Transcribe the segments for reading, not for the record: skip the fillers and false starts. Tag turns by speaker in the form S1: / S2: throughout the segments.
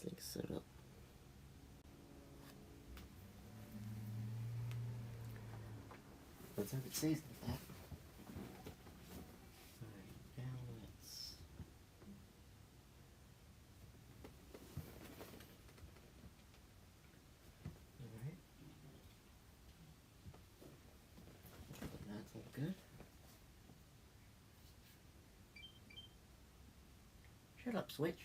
S1: thing set up. Let's hope it stays like that. Alright, now let's... Alright. That's all good. Shut up, Switch.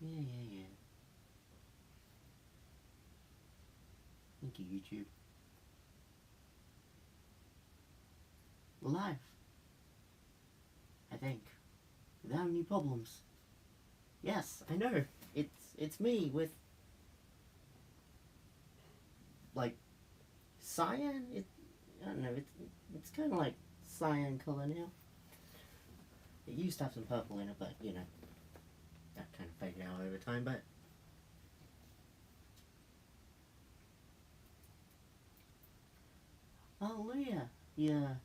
S1: Yeah. Thank you, YouTube. We're live. I think. Without any problems. Yes, I know. It's me with like cyan. I don't know. It's kind of like cyan color now. It used to have some purple in it, but you know that kind of faded out over time. But hallelujah! Yeah,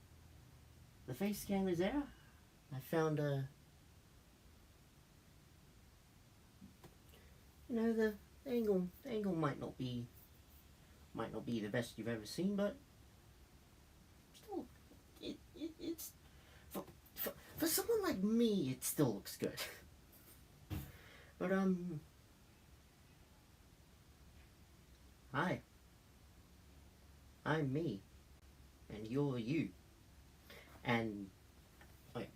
S1: the face scan is there. I found a. You know, the angle might not be the best you've ever seen, but still, it's for someone like me, it still looks good. But hi, I'm me, and you're you, and wait.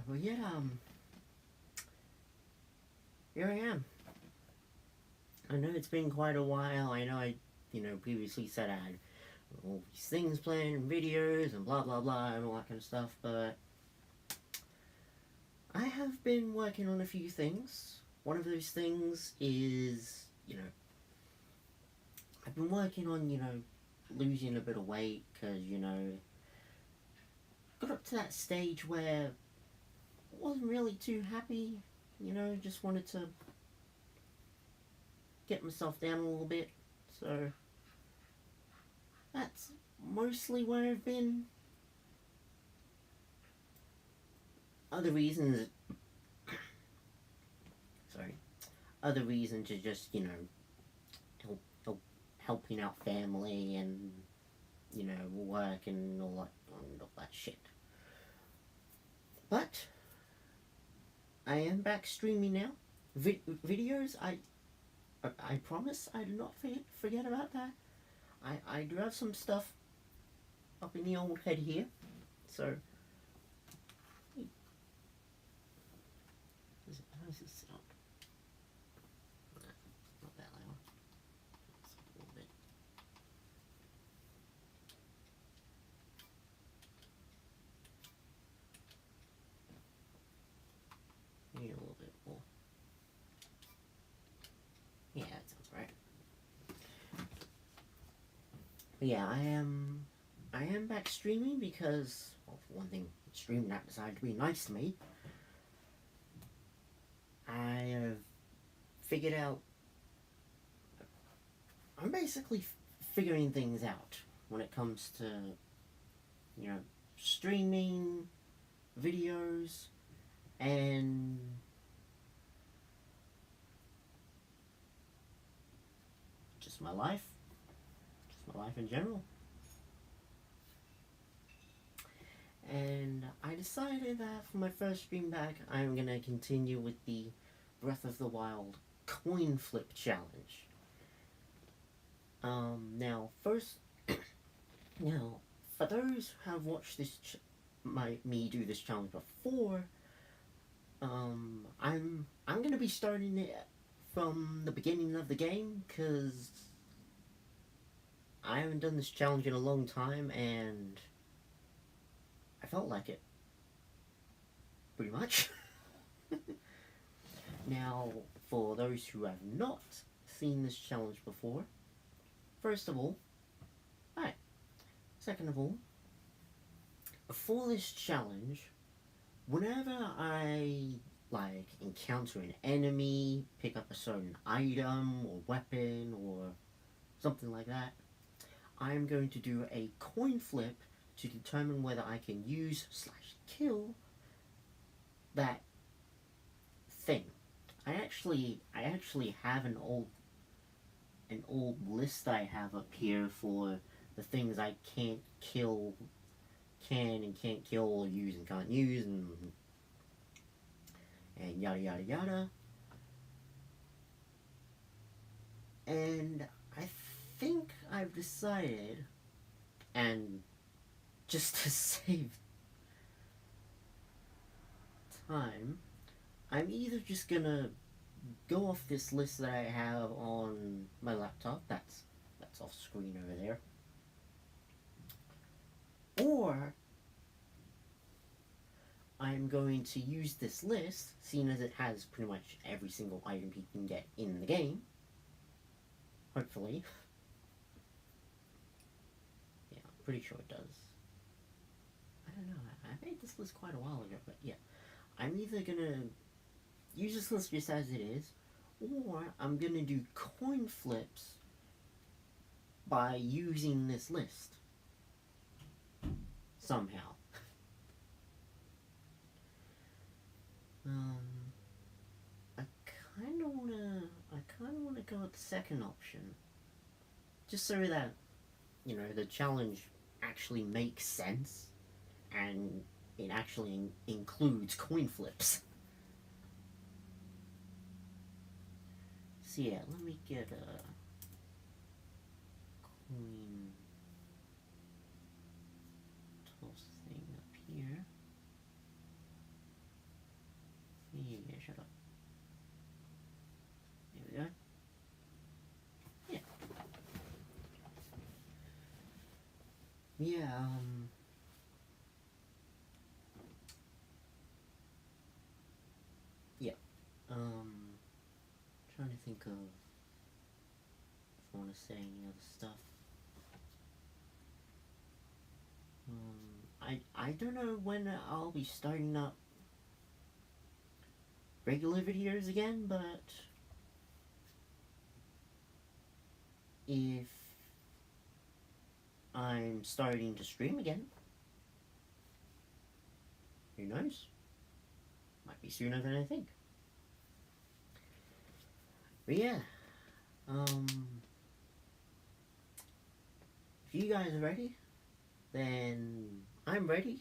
S1: Well, yeah, here I am. I know it's been quite a while. I know I, previously said I had all these things playing, videos, and blah blah blah, and all that kind of stuff, but I have been working on a few things. One of those things is, I've been working on, losing a bit of weight, because, got up to that stage where I wasn't really too happy, just wanted to get myself down a little bit, so that's mostly where I've been. Other reasons are just, helping out family and, work and all that shit. But I am back streaming now. Videos, I promise I do not forget about that. I do have some stuff up in the old head here, so how does this sit up? Not that loud. Just a little bit. Maybe a little bit more. Yeah, that sounds right. But yeah, I am back streaming because, well, for one thing, Stream App decided to be nice to me. I have figured out. I'm basically figuring things out when it comes to, streaming videos and just my life in general. And I decided that for my first stream back, I'm gonna continue with the Breath of the Wild coin flip challenge. Now for those who have watched this me do this challenge before, I'm gonna be starting it from the beginning of the game, because I haven't done this challenge in a long time, and I felt like it. Pretty much. Now, for those who have not seen this challenge before, first of all, hi. Second of all, for this challenge, whenever I encounter an enemy, pick up a certain item or weapon or something like that, I'm going to do a coin flip to determine whether I can use / kill that thing. I actually have an old list I have up here for the things I can't kill, can and can't kill, or use and can't use, and yada yada yada. And I think I've decided, and just to save time, I'm either just gonna go off this list that I have on my laptop, that's off screen over there, or I'm going to use this list, seeing as it has pretty much every single item you can get in the game, hopefully. Yeah, I'm pretty sure it does. I don't know, I made this list quite a while ago, but yeah. I'm either gonna use this list just as it is, or I'm gonna do coin flips by using this list somehow. I kind of wanna go with the second option, just so that the challenge actually makes sense and it actually includes coin flips. So yeah, let me get a coin toss thing up here. Yeah, shut up. There we go. Yeah. Yeah, trying to think of if I want to say any other stuff. I don't know when I'll be starting up regular videos again, but if I'm starting to stream again, who knows? Might be sooner than I think. But yeah, if you guys are ready, then I'm ready.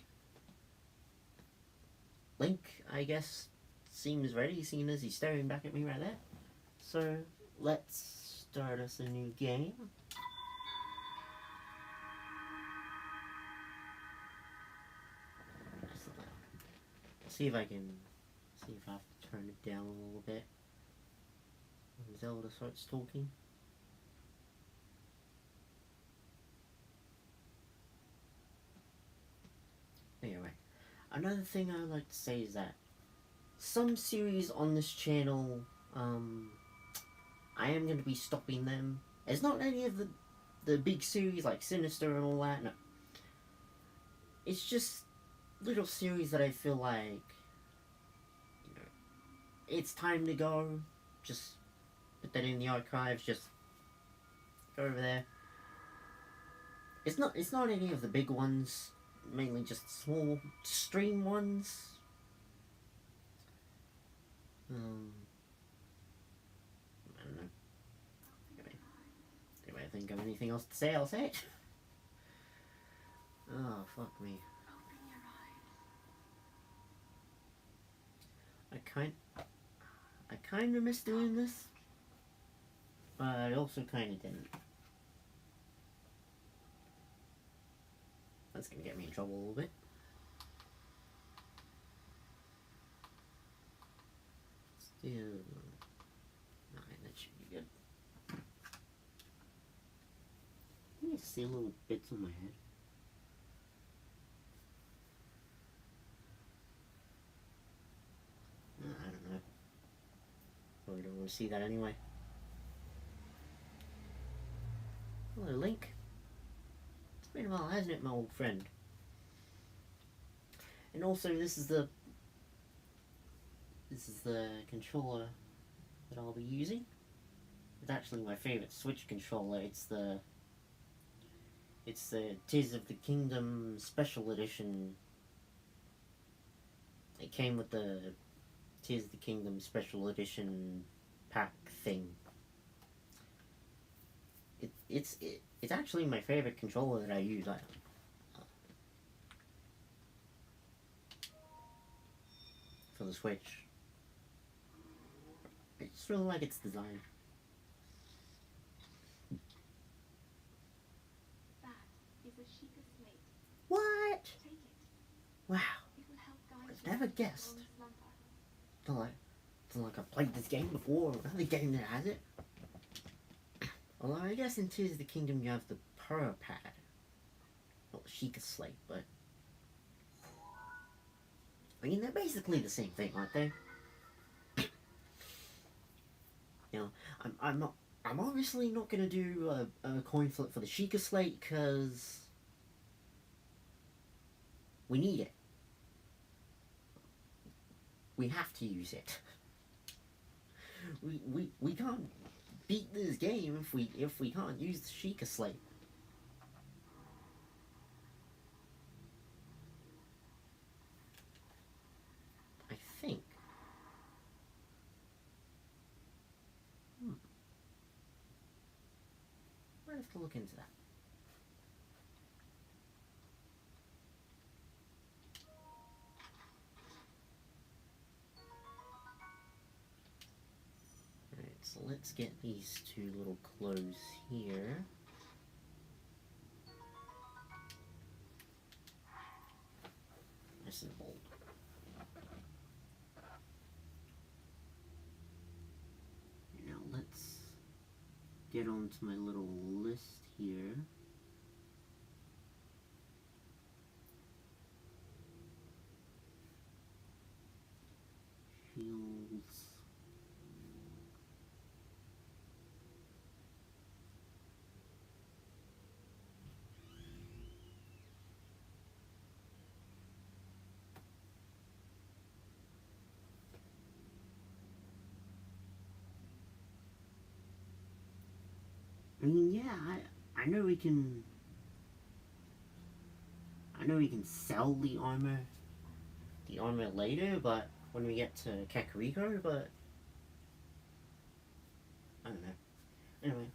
S1: Link, I guess, seems ready, seeing as he's staring back at me right there. So, let's start us a new game. See if I have to turn it down a little bit when Zelda starts talking. Anyway, another thing I would like to say is that some series on this channel, I am going to be stopping them. It's not any of the big series like Sinister and all that, no. It's just little series that I feel like, it's time to go. Just put that in the archives, just go over there. It's not any of the big ones, mainly just small stream ones. I don't know. Anyway, I think of anything else to say, I'll say it. Oh, fuck me. I kind of miss doing this, but I also kind of didn't. That's gonna get me in trouble a little bit. Still 9, that should be good. I see little bits on my head. I don't know. want to see that anyway. Hello, Link. It's been a while, hasn't it, my old friend? And also, this is the controller that I'll be using. It's actually my favorite Switch controller. It's the Tears of the Kingdom Special Edition. It came with the Tears of the Kingdom Special Edition pack thing. It's actually my favorite controller that I use. For the Switch. I just really like its design.
S2: That is a Sheikah slate.
S1: What?
S2: Take it.
S1: Wow.
S2: It will help guide
S1: I've
S2: you
S1: never
S2: through
S1: guessed.
S2: your slumber.
S1: It's like I've played this game before, or another game that has it. Although I guess in Tears of the Kingdom you have the Pearl Pad. Not the Sheikah Slate, but I mean they're basically the same thing, aren't they? You know, I'm obviously not gonna do a coin flip for the Sheikah Slate because we need it. We have to use it. We can't beat this game if we can't use the Sheikah Slate. I think. Might have to look into that. Alright, so let's get these two little clothes here. Nice and bold. Now let's get onto my little list here. Shields. I mean, yeah, I know we can sell the armor later, but when we get to Kakariko, but I don't know. Anyway,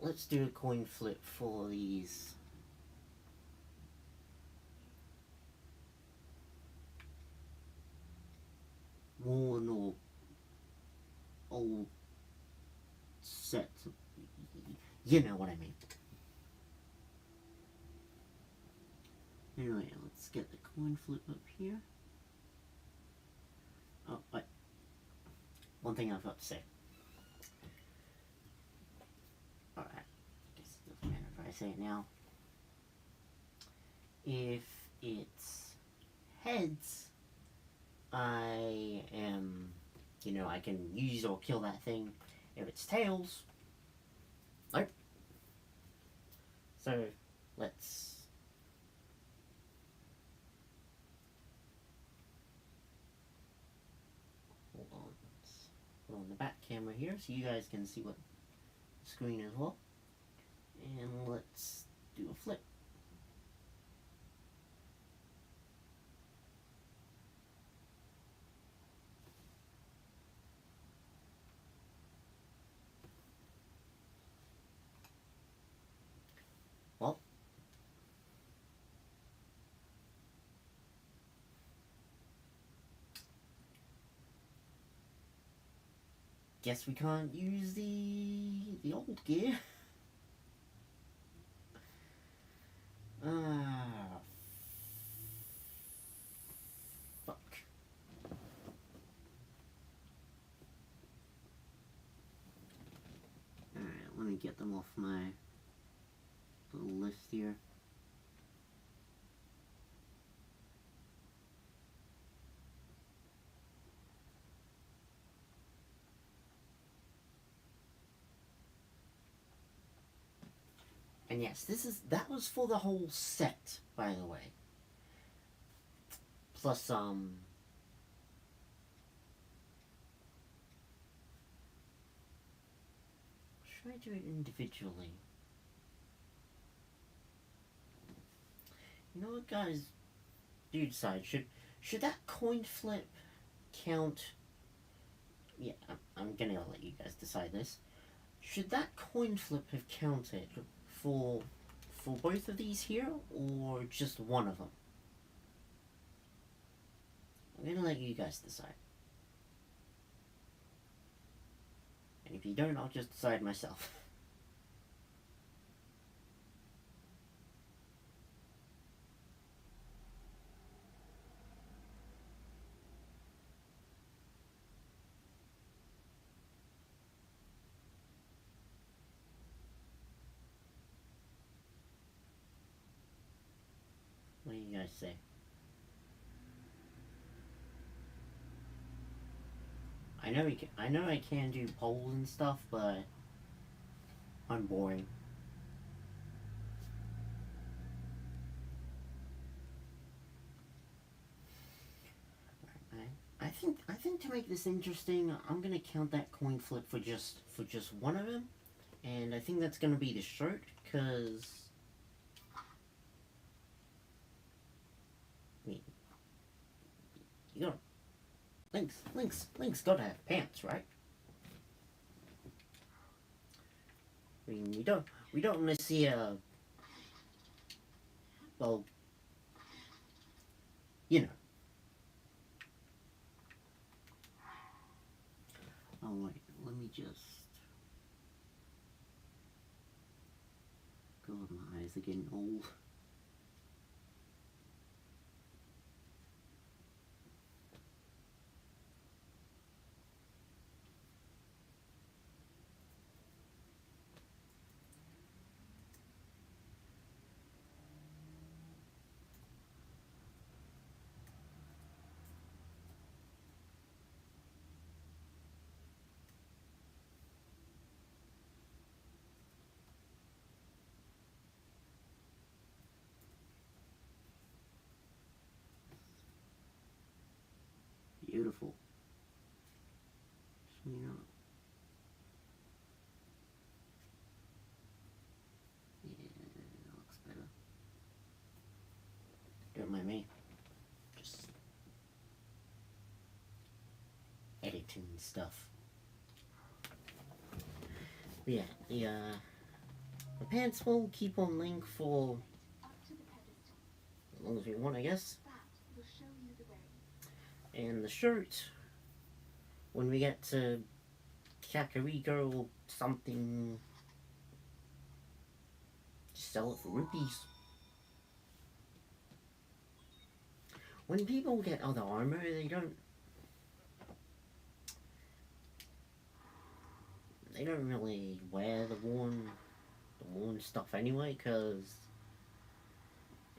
S1: let's do a coin flip for these. Worn or old sets. You know what I mean. Anyway, let's get the coin flip up here. Oh, wait. One thing I forgot to say. Alright. Guess it doesn't matter if I say it now. If it's heads, I am, I can use or kill that thing. If it's tails, nope. So, let's hold on. Let's put on the back camera here so you guys can see what the screen as well. And let's do a flip. Well, guess we can't use the old gear. Fuck. Alright, let me get them off my little list here. And yes, that was for the whole set, by the way. Plus, should I do it individually? You know what, guys? Do decide. Should that coin flip count? Yeah, I'm gonna let you guys decide this. Should that coin flip have counted for both of these here, or just one of them? I'm gonna let you guys decide. And if you don't, I'll just decide myself. What do you guys say? I know I can do polls and stuff, but I'm boring. I think to make this interesting, I'm gonna count that coin flip for just one of them, and I think that's gonna be the shirt, cause I mean, you got Link's gotta have pants, right? I mean, we don't want to see a, well, you know. Oh wait, let me just. God, my eyes are getting old. Beautiful. You know. Yeah, that looks better. Don't mind me. Just editing stuff. But yeah, the pants will keep on Link for
S2: Up to the pedestal.
S1: as long as we want, I guess.
S2: That will show you the way.
S1: And the shirt, when we get to Kakariko or something, sell it for rupees. When people get other armor, they don't really wear the worn stuff anyway, because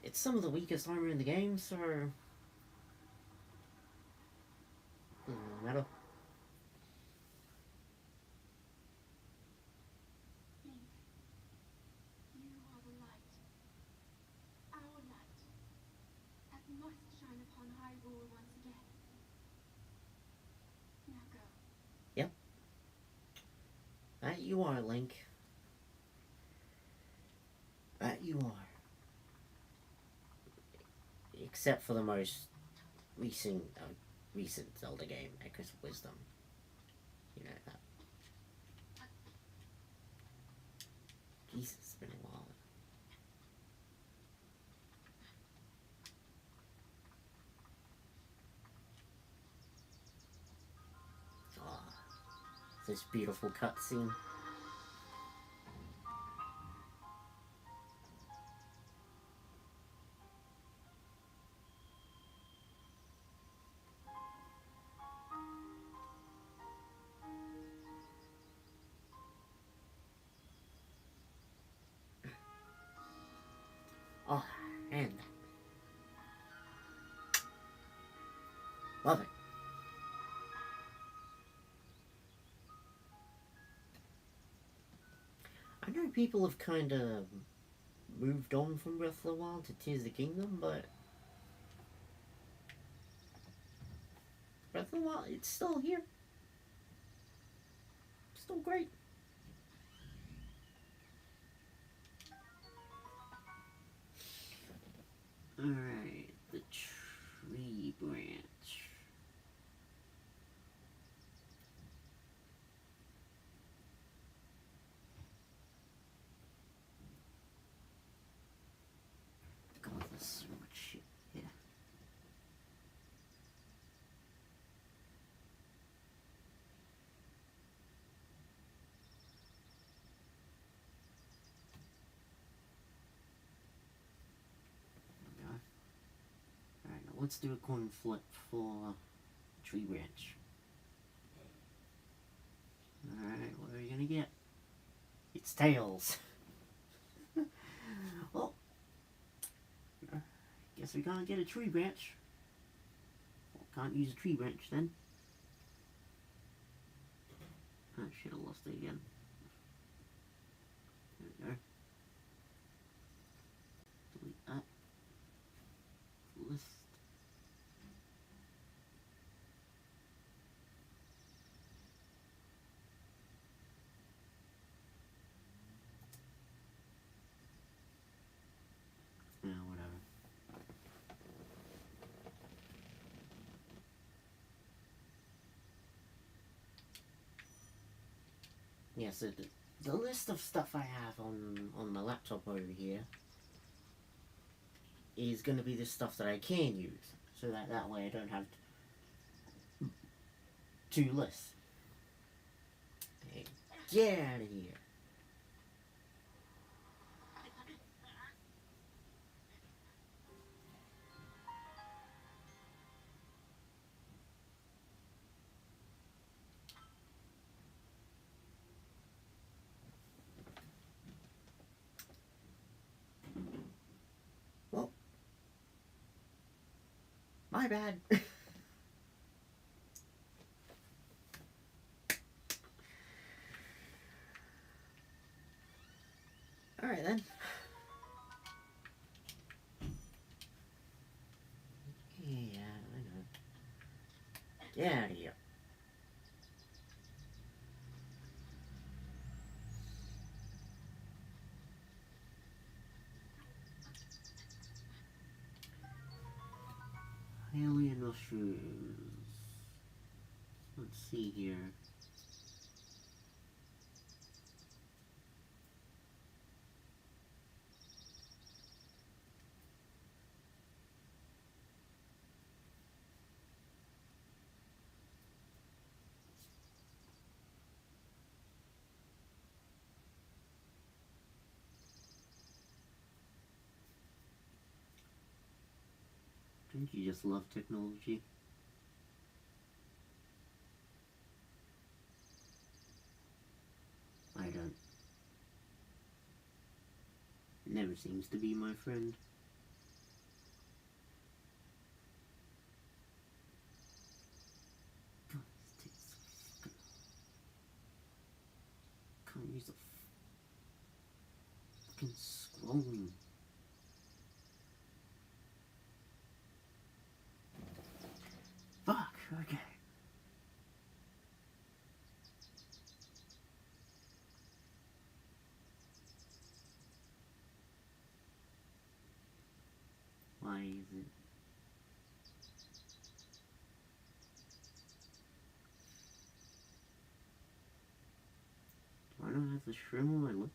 S1: it's some of the weakest armor in the game, so doesn't matter.
S2: Link, you are the light. Our light. That must shine upon Hyrule once again. Now go.
S1: That you are, Link. That you are. Except for the most recent Zelda game, Echoes of Wisdom. You know that. Jesus, it's been a while. Ah, this beautiful cutscene. Oh, and love it. I know people have kind of moved on from Breath of the Wild to Tears of the Kingdom, but Breath of the Wild, it's still here. Still great. Alright, the tree branch. God, there's so much shit here. There we go. Alright, now let's do a coin flip for tree branch. Alright, what are we gonna get? It's tails. Well, guess we can't get a tree branch. Well, can't use a tree branch then. I should have lost it again. There we go. Delete that. List. Yeah, whatever. Yeah, so the list of stuff I have on my laptop over here is going to be the stuff that I can use, so that way I don't have two lists. Hey, get out of here. Well, my bad. Alright then. Yeah, I know. Get out of here. Alien mushrooms. Let's see here. Don't you just love technology? I don't. It never seems to be my friend. God, this takes so fucking... Can't use the fucking scrolling. Fuck, okay. Why is it? Do I not have the shrimp on my lips?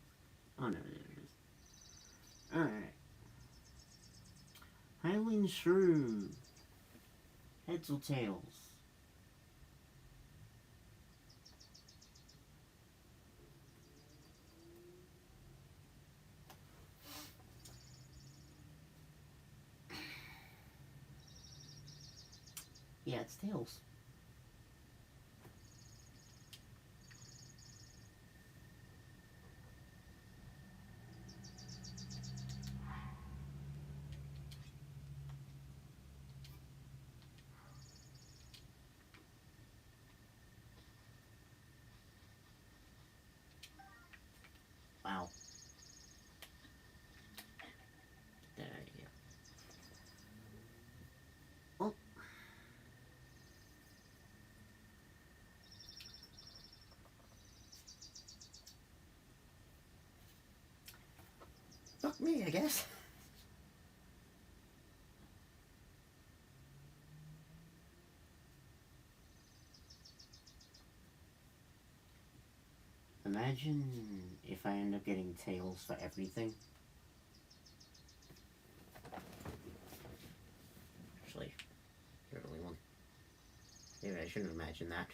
S1: Oh no, there it is. Alright. Highland shroom. Heads or tails? Yeah, it's tails. Wow. Me, I guess. Imagine if I end up getting tails for everything. Actually, I don't really want. Maybe I shouldn't imagine that.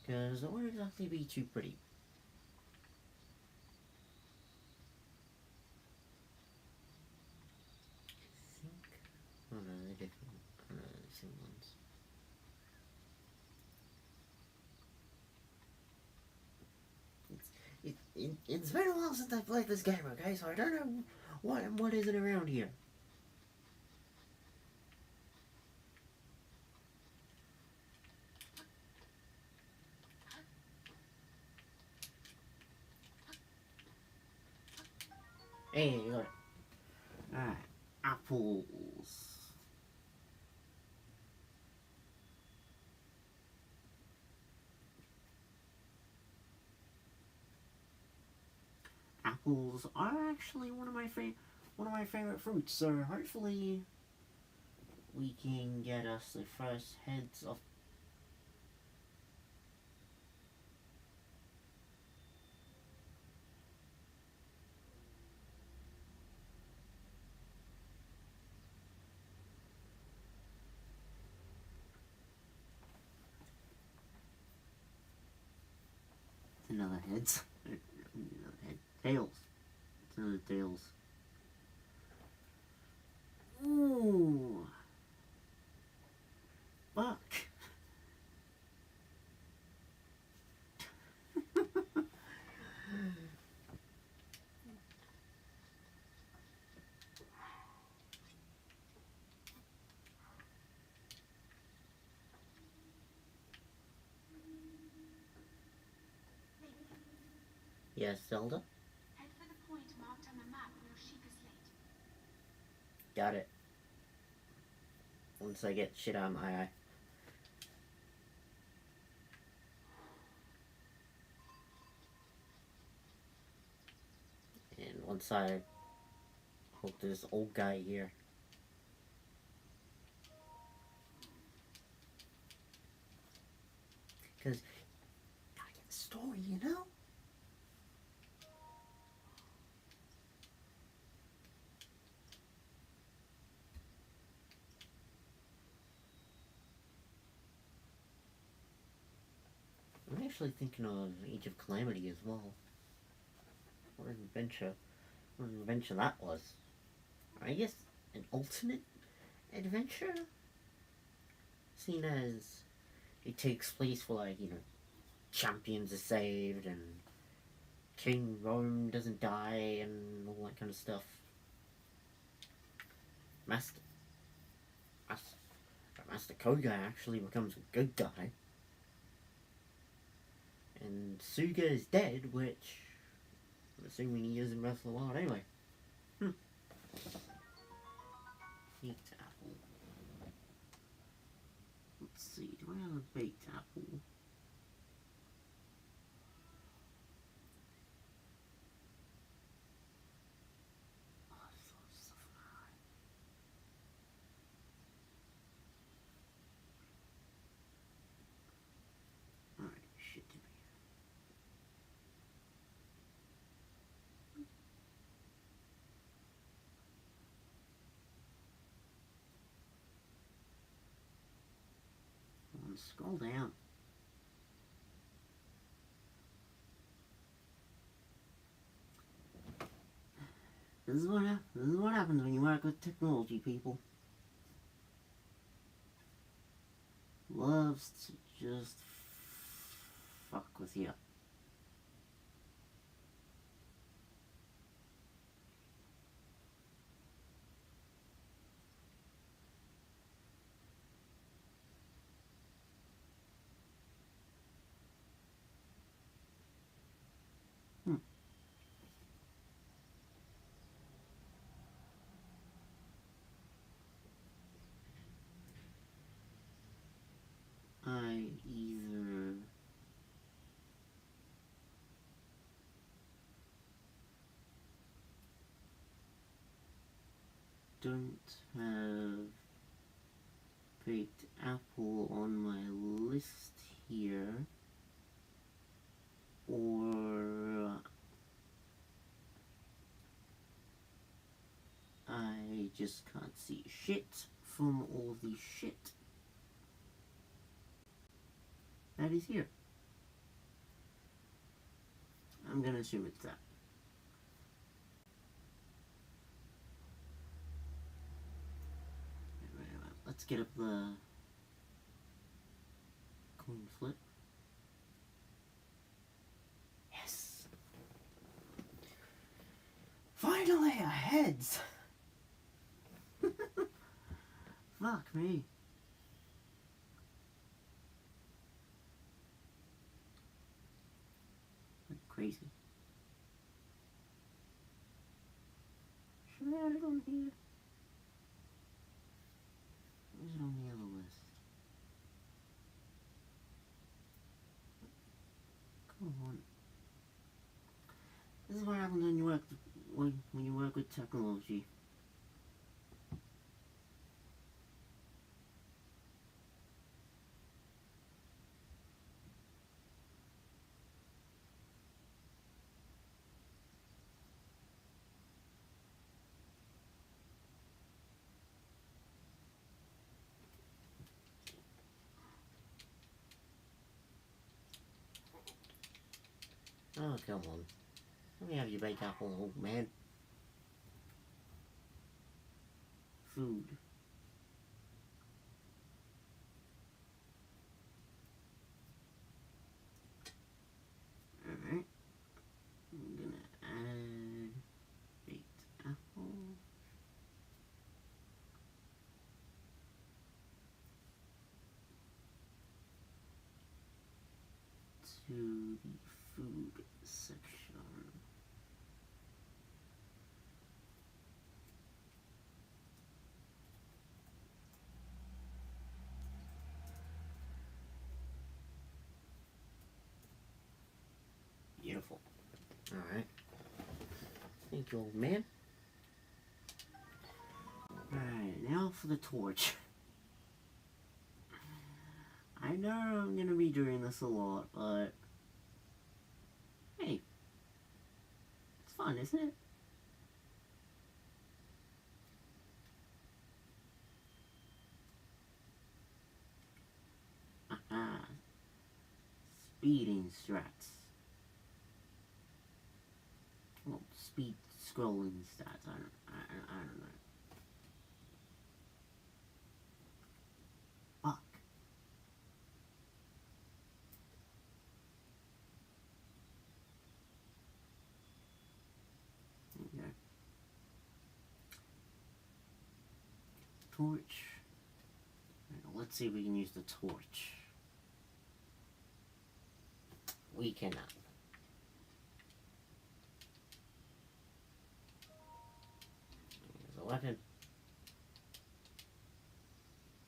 S1: Because it wouldn't exactly be too pretty. I think. Oh no, they're different. Oh no, they're the same ones. It's been a while since I played this game, okay? So I don't know what isn't around here. Hey, you got it. Alright, apples. Apples are actually one of my favorite fruits. So hopefully we can get us the first heads of. Another heads. Another head. Tails. It's another tails. Ooh. Fuck. Yes, Zelda?
S2: Head for the point marked on the map near Sheikah Slate.
S1: Got it. Once I get shit out of my eye. And once I hook this old guy here. Because gotta get the story, you know? I'm actually thinking of Age of Calamity as well. What an adventure that was. I guess an ultimate adventure? Seen as it takes place for champions are saved and King Rome doesn't die and all that kind of stuff. Master Master Koga actually becomes a good guy. And Suga is dead, which I'm assuming he is in Breath of the Wild anyway. Baked apple. Let's see, do I have a baked apple? Oh, I thought stuff alright. Alright, shit to me. Scroll down. This is what happens when you work with technology, people. Loves to just fuck with you. I either don't have baked apple on my list here, or I just can't see shit from all the shit that is here. I'm gonna assume it's that. Let's get up the coin flip. Yes! Finally, a heads! Fuck me. Like crazy. Should I add it on here? Or is it on the other list? Come on. This is what happens when you work when you work with technology. Oh, come on. Let me have your baked apple, old man. Food. Alright. I'm gonna add baked apple. To the food section. Beautiful. Alright. Thank you, old man. Alright, now for the torch. I know I'm gonna be doing this a lot, but hey, it's fun, isn't it? Aha. Speeding strats. Well, speed scrolling stats. I don't know. Fuck. Okay. Torch. Right, let's see if we can use the torch. We cannot. There's a weapon.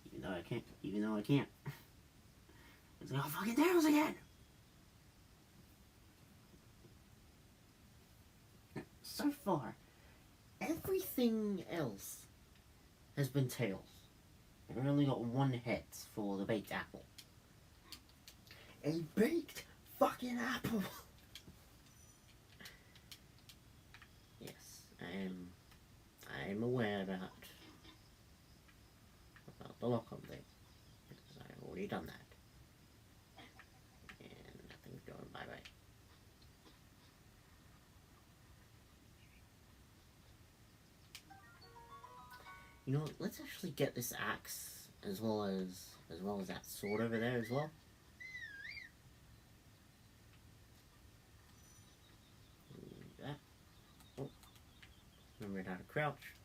S1: Even though I can't. It's like, oh, fucking tails again! So far, everything else has been tails. I've only got one head for the baked apple. A baked fucking apple! Yes, I'm aware about the lock-on thing. Because I've already done that. And nothing's going bye-bye. You know what, let's actually get this axe as well as that sword over there as well. Do that. Oh. Remember how to crouch.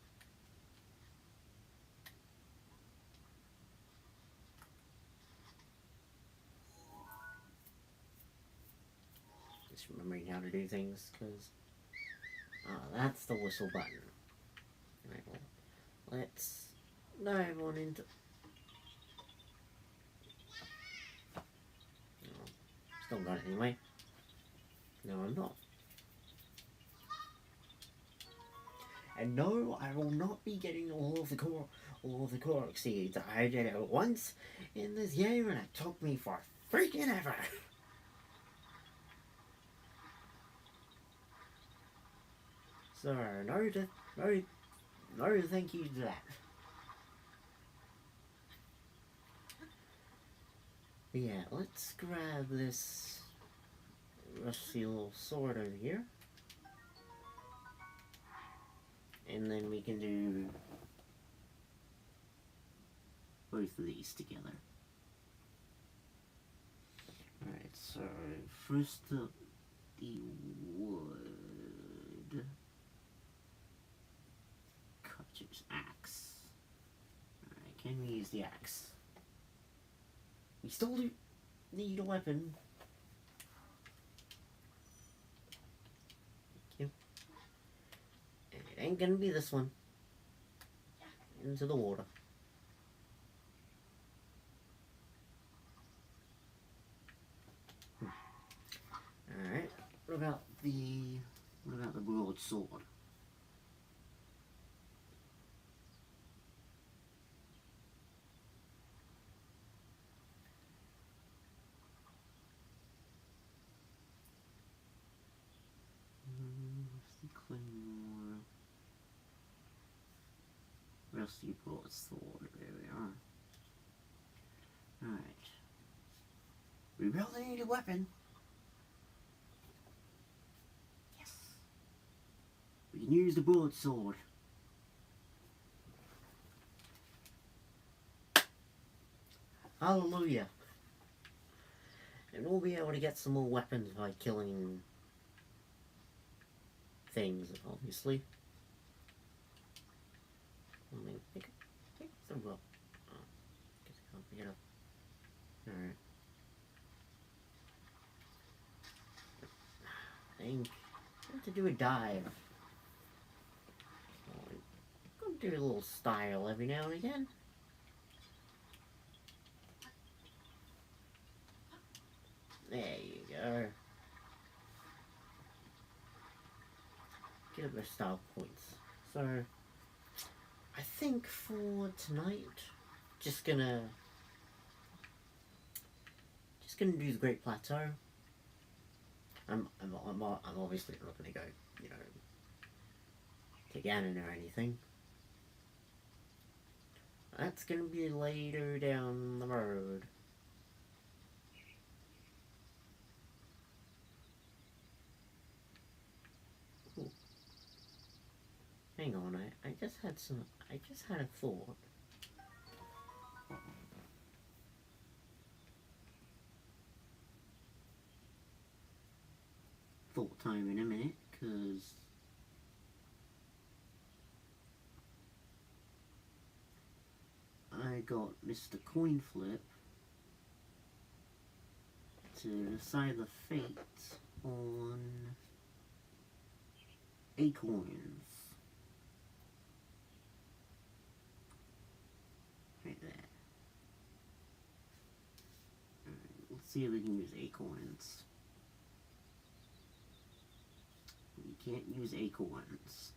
S1: Just remembering how to do things, because that's the whistle button. Right, well, let's dive on into... Oh, still got it anyway. No, I'm not. And no, I will not be getting all of the Korok seeds. I did it once in this game and it took me for freaking ever. So no thank you to that. But yeah, let's grab this rusty little sword over here. And then we can do both of these together. Alright, so first up, the wood cutter's axe. Alright, can we use the axe? We still do need a weapon. Thank you. And it ain't gonna be this one. Into the water. Alright, what about the broadsword? Rusty claymore. Rusty broadsword, there we are. Alright. We really need a weapon. Yes. We can use the broadsword. Hallelujah. And we'll be able to get some more weapons by killing things, obviously. I mean, pick the rope. Oh, guess I can't pick it up. Alright. I think I have to do a dive. I'm gonna do a little style every now and again. There you go. Get up those style points. So, I think for tonight, just gonna do the Great Plateau. I'm obviously not gonna go, you know, to Ganon or anything. That's gonna be later down the road. Ooh. Hang on, I just had a thought. Thought time in a minute, because I got Mr. Coin Flip to decide the fate on acorns. Right there. Alright, let's see if we can use acorns. We can't use acorns.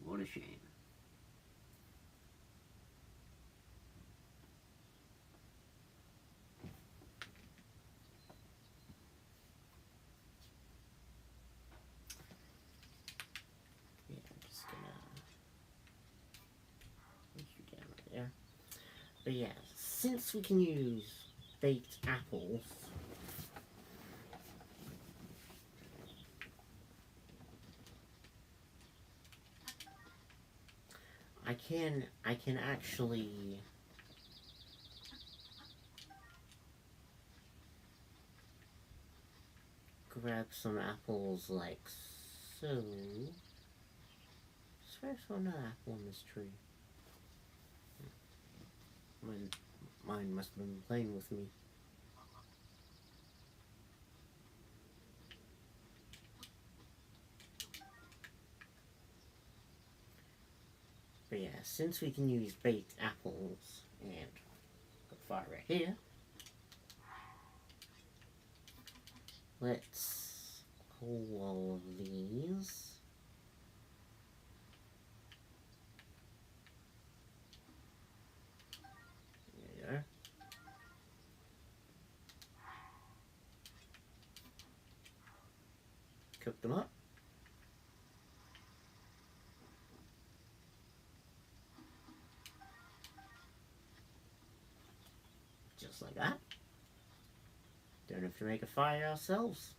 S1: What a shame. Yeah, I'm just gonna put you down right there. But yeah, since we can use baked apples, I can actually grab some apples like so. I swear I saw another apple on this tree. Mine must have been playing with me. But yeah, since we can use baked apples and got fire right here, let's pull all of these cook them up. Just like that. Don't have to make a fire ourselves.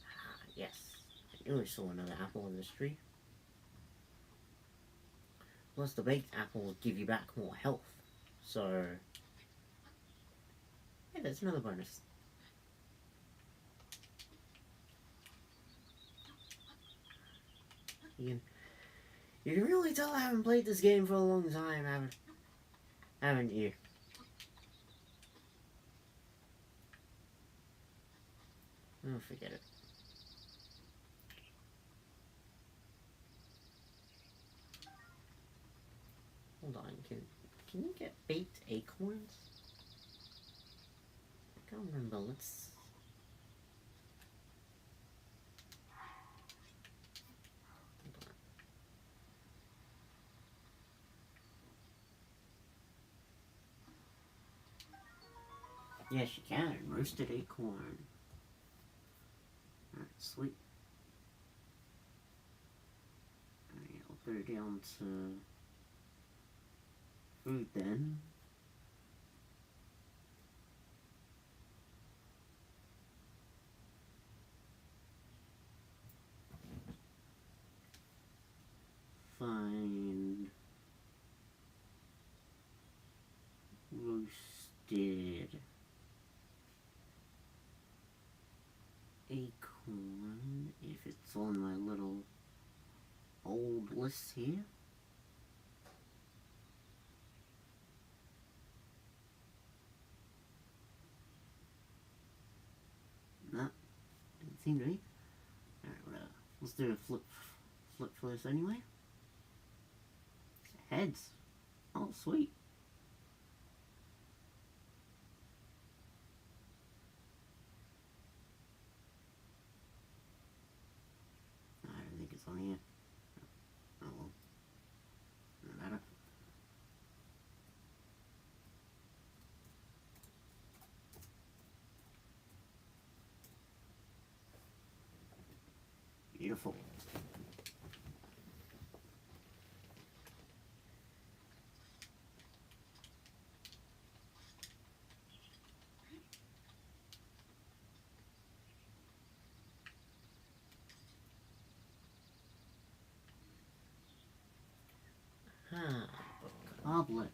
S1: Ah, yes. I knew I saw another apple on this tree. Plus, the baked apple will give you back more health. So, yeah, there's another bonus. You can really tell I haven't played this game for a long time, haven't you? Oh, forget it. Hold on, can you get baked acorns? I can't remember, let's... Yes, you can. Roasted acorn. Alright, sweet. Alright, I'll put it down to food then. Find roasted acorn, if it's on my little old list here. No, didn't seem to be. Alright, let's do a flip for this anyway. Heads. Oh, sweet. I don't think it's on here. Oh well. No matter. Beautiful. Ah, goblin.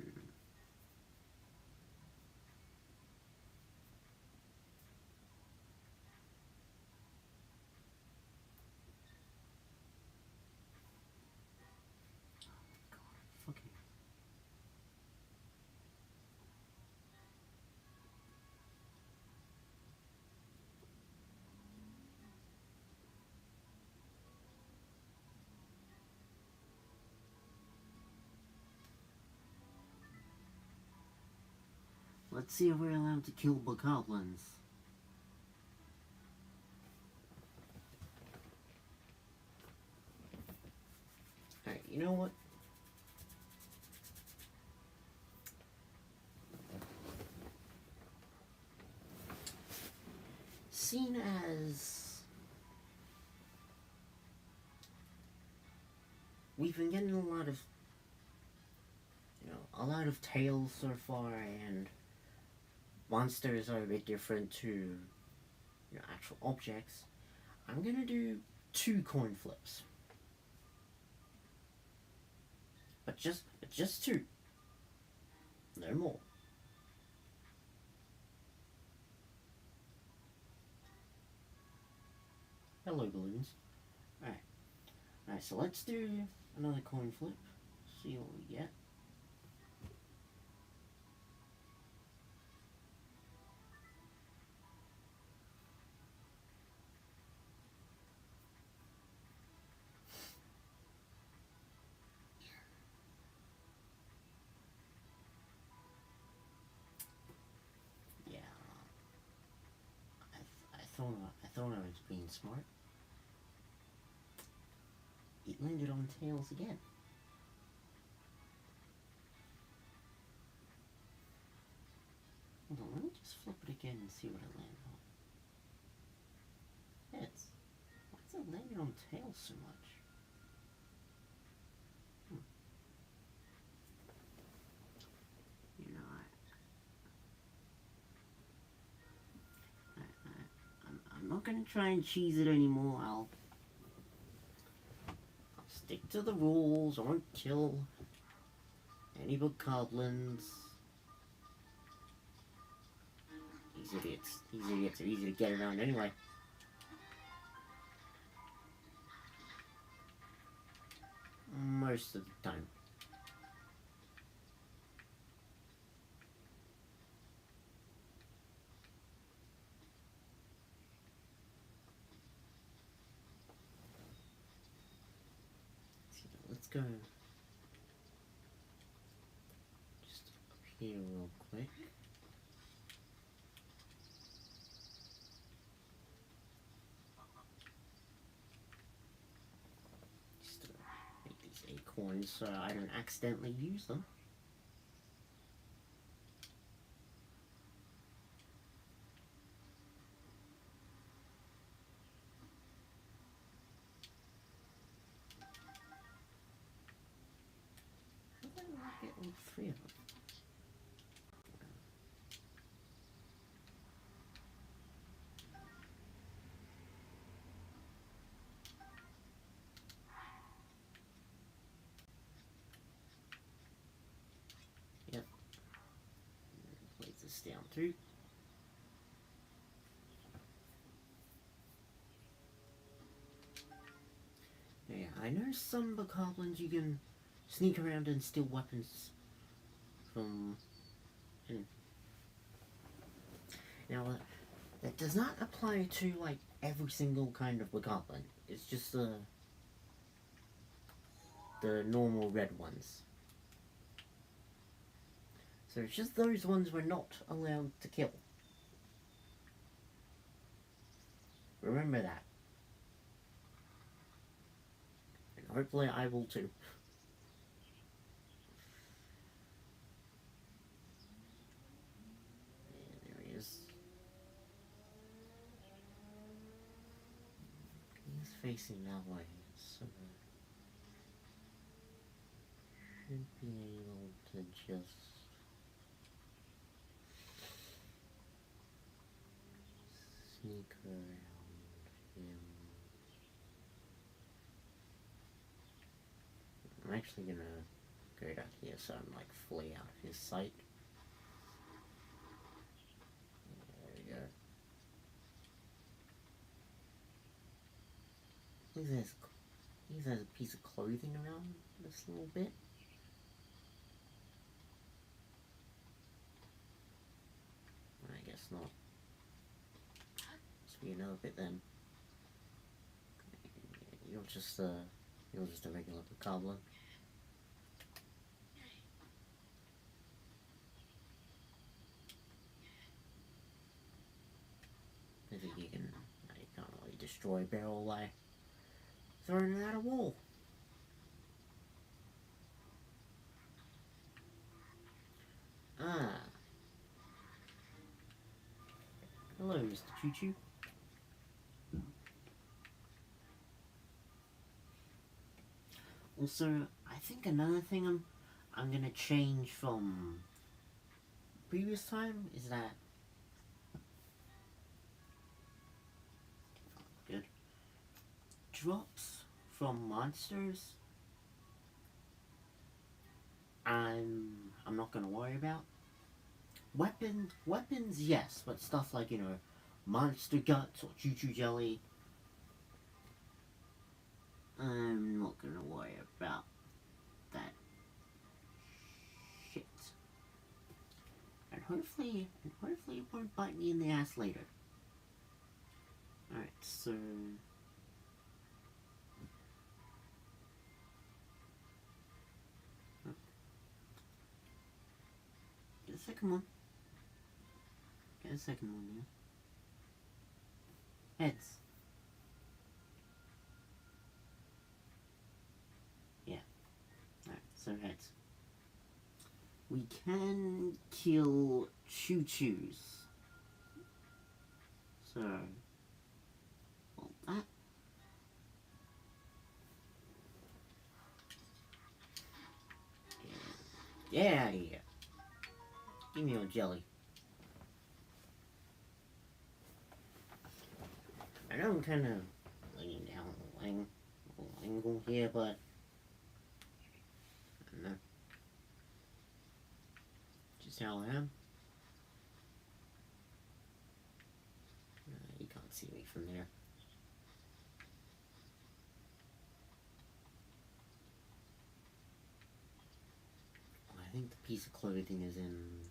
S1: Fucking. Let's see if we're allowed to kill bokoblins. Alright, you know what? Seen as we've been getting a lot of tales so far, and monsters are a bit different to actual objects. I'm gonna do 2 coin flips, but just 2, no more. Hello, balloons. Alright, so let's do another coin flip. See what we get. Yeah, I thought I was being smart. It landed on tails again. Hold on, let me just flip it again and see what it lands on. on tails so much? You know, I'm not gonna try and cheese it anymore. I'll stick to the rules. I won't kill any bokoblins. These idiots. These idiots are easy to get around anyway. Most of the time. Let's go just up here real quick. Just to make these acorns so I don't accidentally use them. How did I get all three of them? Yep. Place this down too. Yeah, I know some bokoblins you can sneak around and steal weapons from. Now, that does not apply to like every single kind of bokoblin. It's just the normal red ones. So it's just those ones we're not allowed to kill. Remember that. And hopefully I will too. Yeah, there he is. He's facing that way, so should be able to just sneak around him. I'm actually gonna go down here so I'm like fully out of his sight. There we go. There's a piece of clothing around this little bit. I guess not. Must be another bit then. You're just a regular bokoblin. I think you can't really destroy barrel by throwing it at a wall. Ah. Hello, Mr. Choo Choo. Also, I think another thing I'm gonna change from previous time is that drops from monsters I'm not gonna worry about. Weapons, yes, but stuff like, you know, monster guts or choo-choo jelly, I'm not gonna worry about that shit. And hopefully it won't bite me in the ass later. Alright, so get a second one. Get a second one, yeah. Heads. Yeah. Alright, so heads. We can kill choo-choos. So, well, that Get out of here. Give me your jelly. I know I'm kind of laying down the angle here, but I don't know. Just how I am. You can't see me from there. I think the piece of clothing is in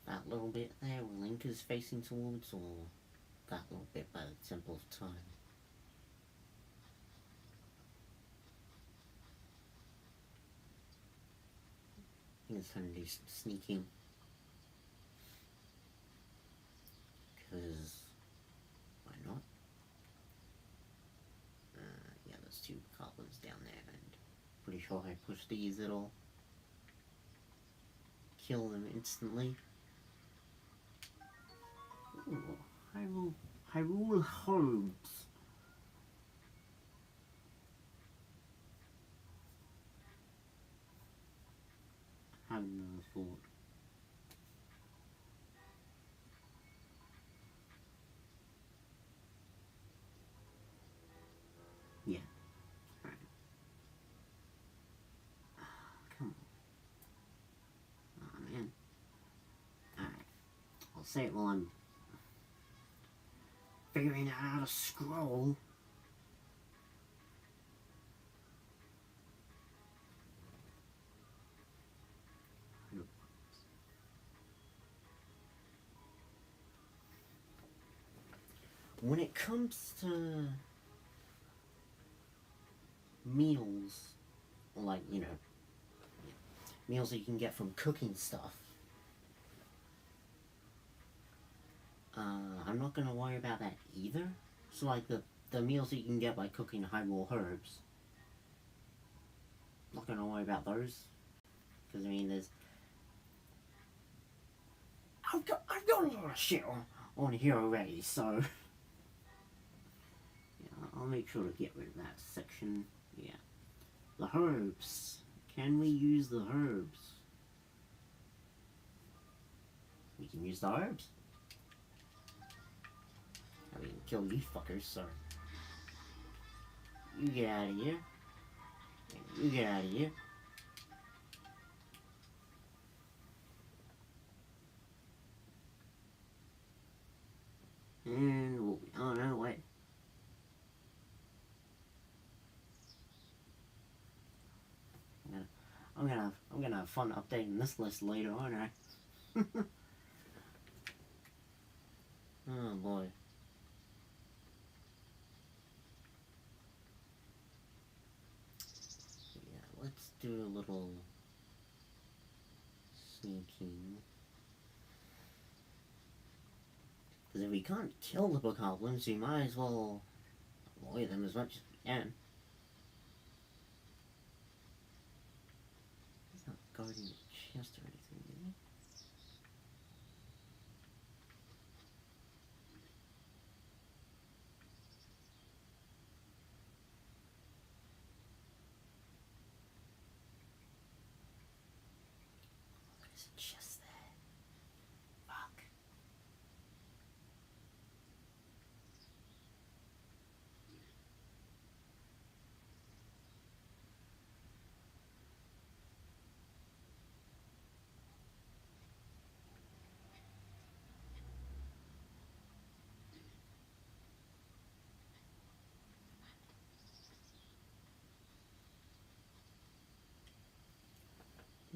S1: that little bit there where Link is facing towards, or that little bit by the Temple of Time. I think it's time to do some sneaking. Because why not? Yeah, there's two goblins down there, and pretty sure I push these, it'll kill them instantly. Ooh, Hyrule herbs. I have no thought. Yeah. Alright. Come on. Oh man. Alright. I'll say it while I'm figuring out how to scroll. When it comes to meals, like, you know, meals that you can get from cooking stuff, I'm not gonna worry about that either. So, like, the meals that you can get by cooking Hyrule herbs, not gonna worry about those. Because, I mean, I've got a lot of shit on here already, so yeah, I'll make sure to get rid of that section. Yeah. The herbs. Can we use the herbs? We can use the herbs. I mean, kill you fuckers, so you get out of here. You get out of here. And we'll be on our way. I'm gonna have fun updating this list later, aren't I? Oh boy. Yeah, let's do a little sneaking. Because if we can't kill the bokoblins, we might as well avoid them as much as we can. He's not guarding the chest or anything, is he? There's a chest there. Fuck.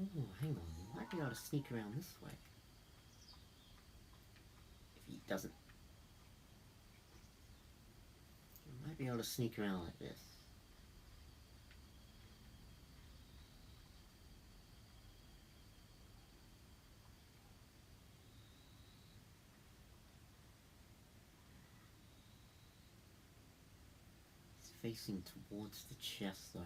S1: Ooh, hang on. Might be able to sneak around this way. If he doesn't. He might be able to sneak around like this. He's facing towards the chest though.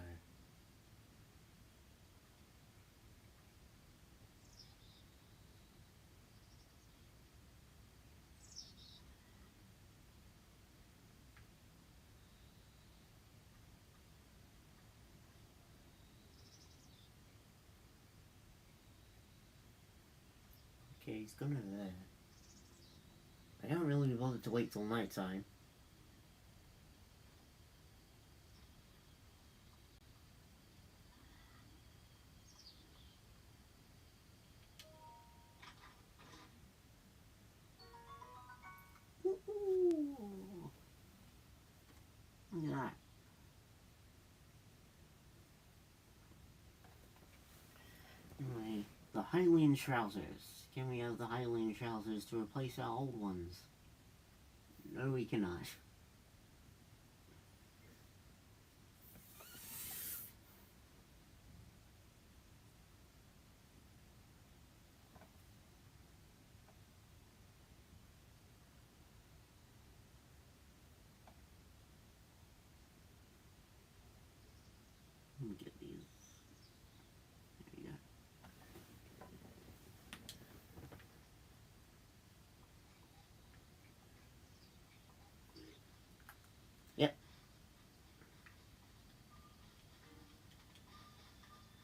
S1: he's gone over there. I don't really bother to wait till night time. Woo-hoo. Look at that. Anyway, the Hylian trousers. Can we have the Hylian trousers to replace our old ones? No, we cannot. Let me get these. There we go. Yep.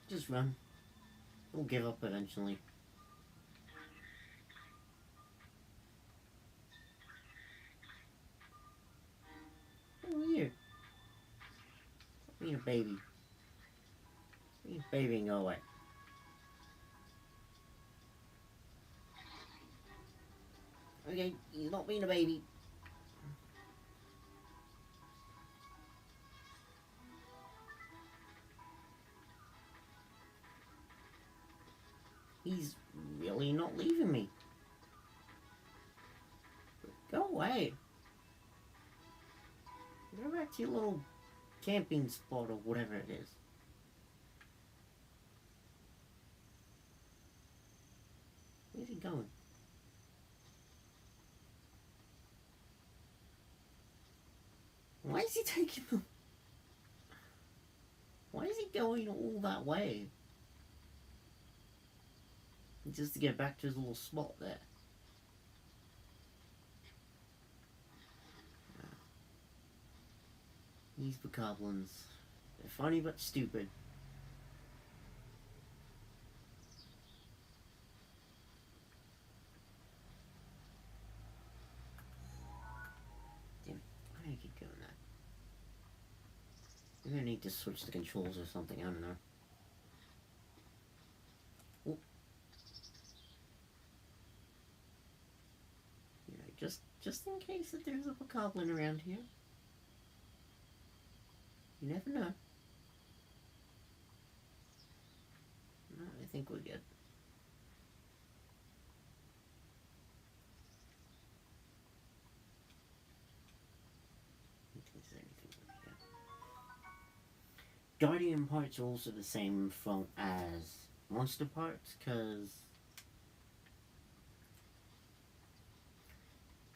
S1: Just run. We'll give up eventually. Who are you? Stop being a baby. Stop being a baby and go away. Okay, he's not being a baby. He's really not leaving me. Go away. Go back to your little camping spot or whatever it is. Where's he going? Why is he taking them? Why is he going all that way? Just to get back to his little spot there. These bokoblins. They're funny but stupid. Damn, why do I keep doing that? I'm gonna need to switch the controls or something, I don't know. Oh. Yeah, just in case that there's a bokoblin around here. You never know. No, I think we're good. I don't think there's anything over here. Guardian parts are also the same as monster parts, because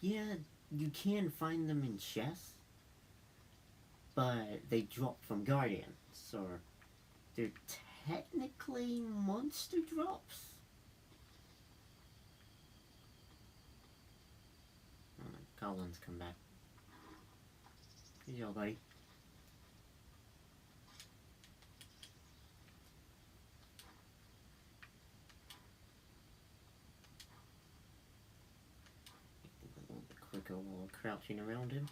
S1: yeah, you can find them in chests, but they drop from Guardians, so they're technically monster drops. Goblins come back. Here you go, buddy. A little bit quicker while crouching around him.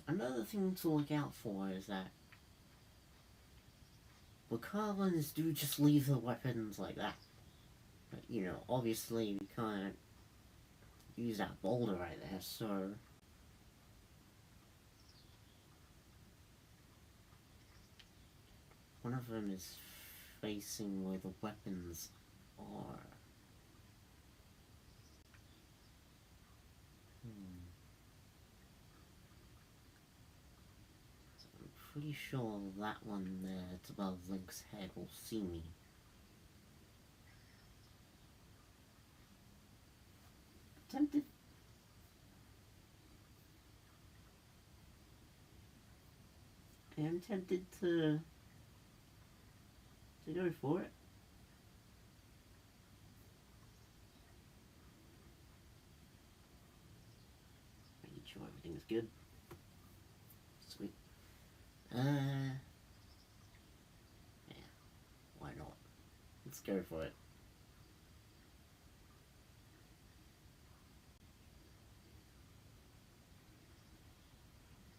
S1: Another thing to look out for is that bokoblins do just leave the weapons like that. But, you know, obviously we can't use that boulder right there, so one of them is facing where the weapons are. Pretty sure that one there, it's above Link's head, will see me. Tempted. I am tempted to go for it. sure everything's good. Sweet. Yeah, why not? Let's go for it.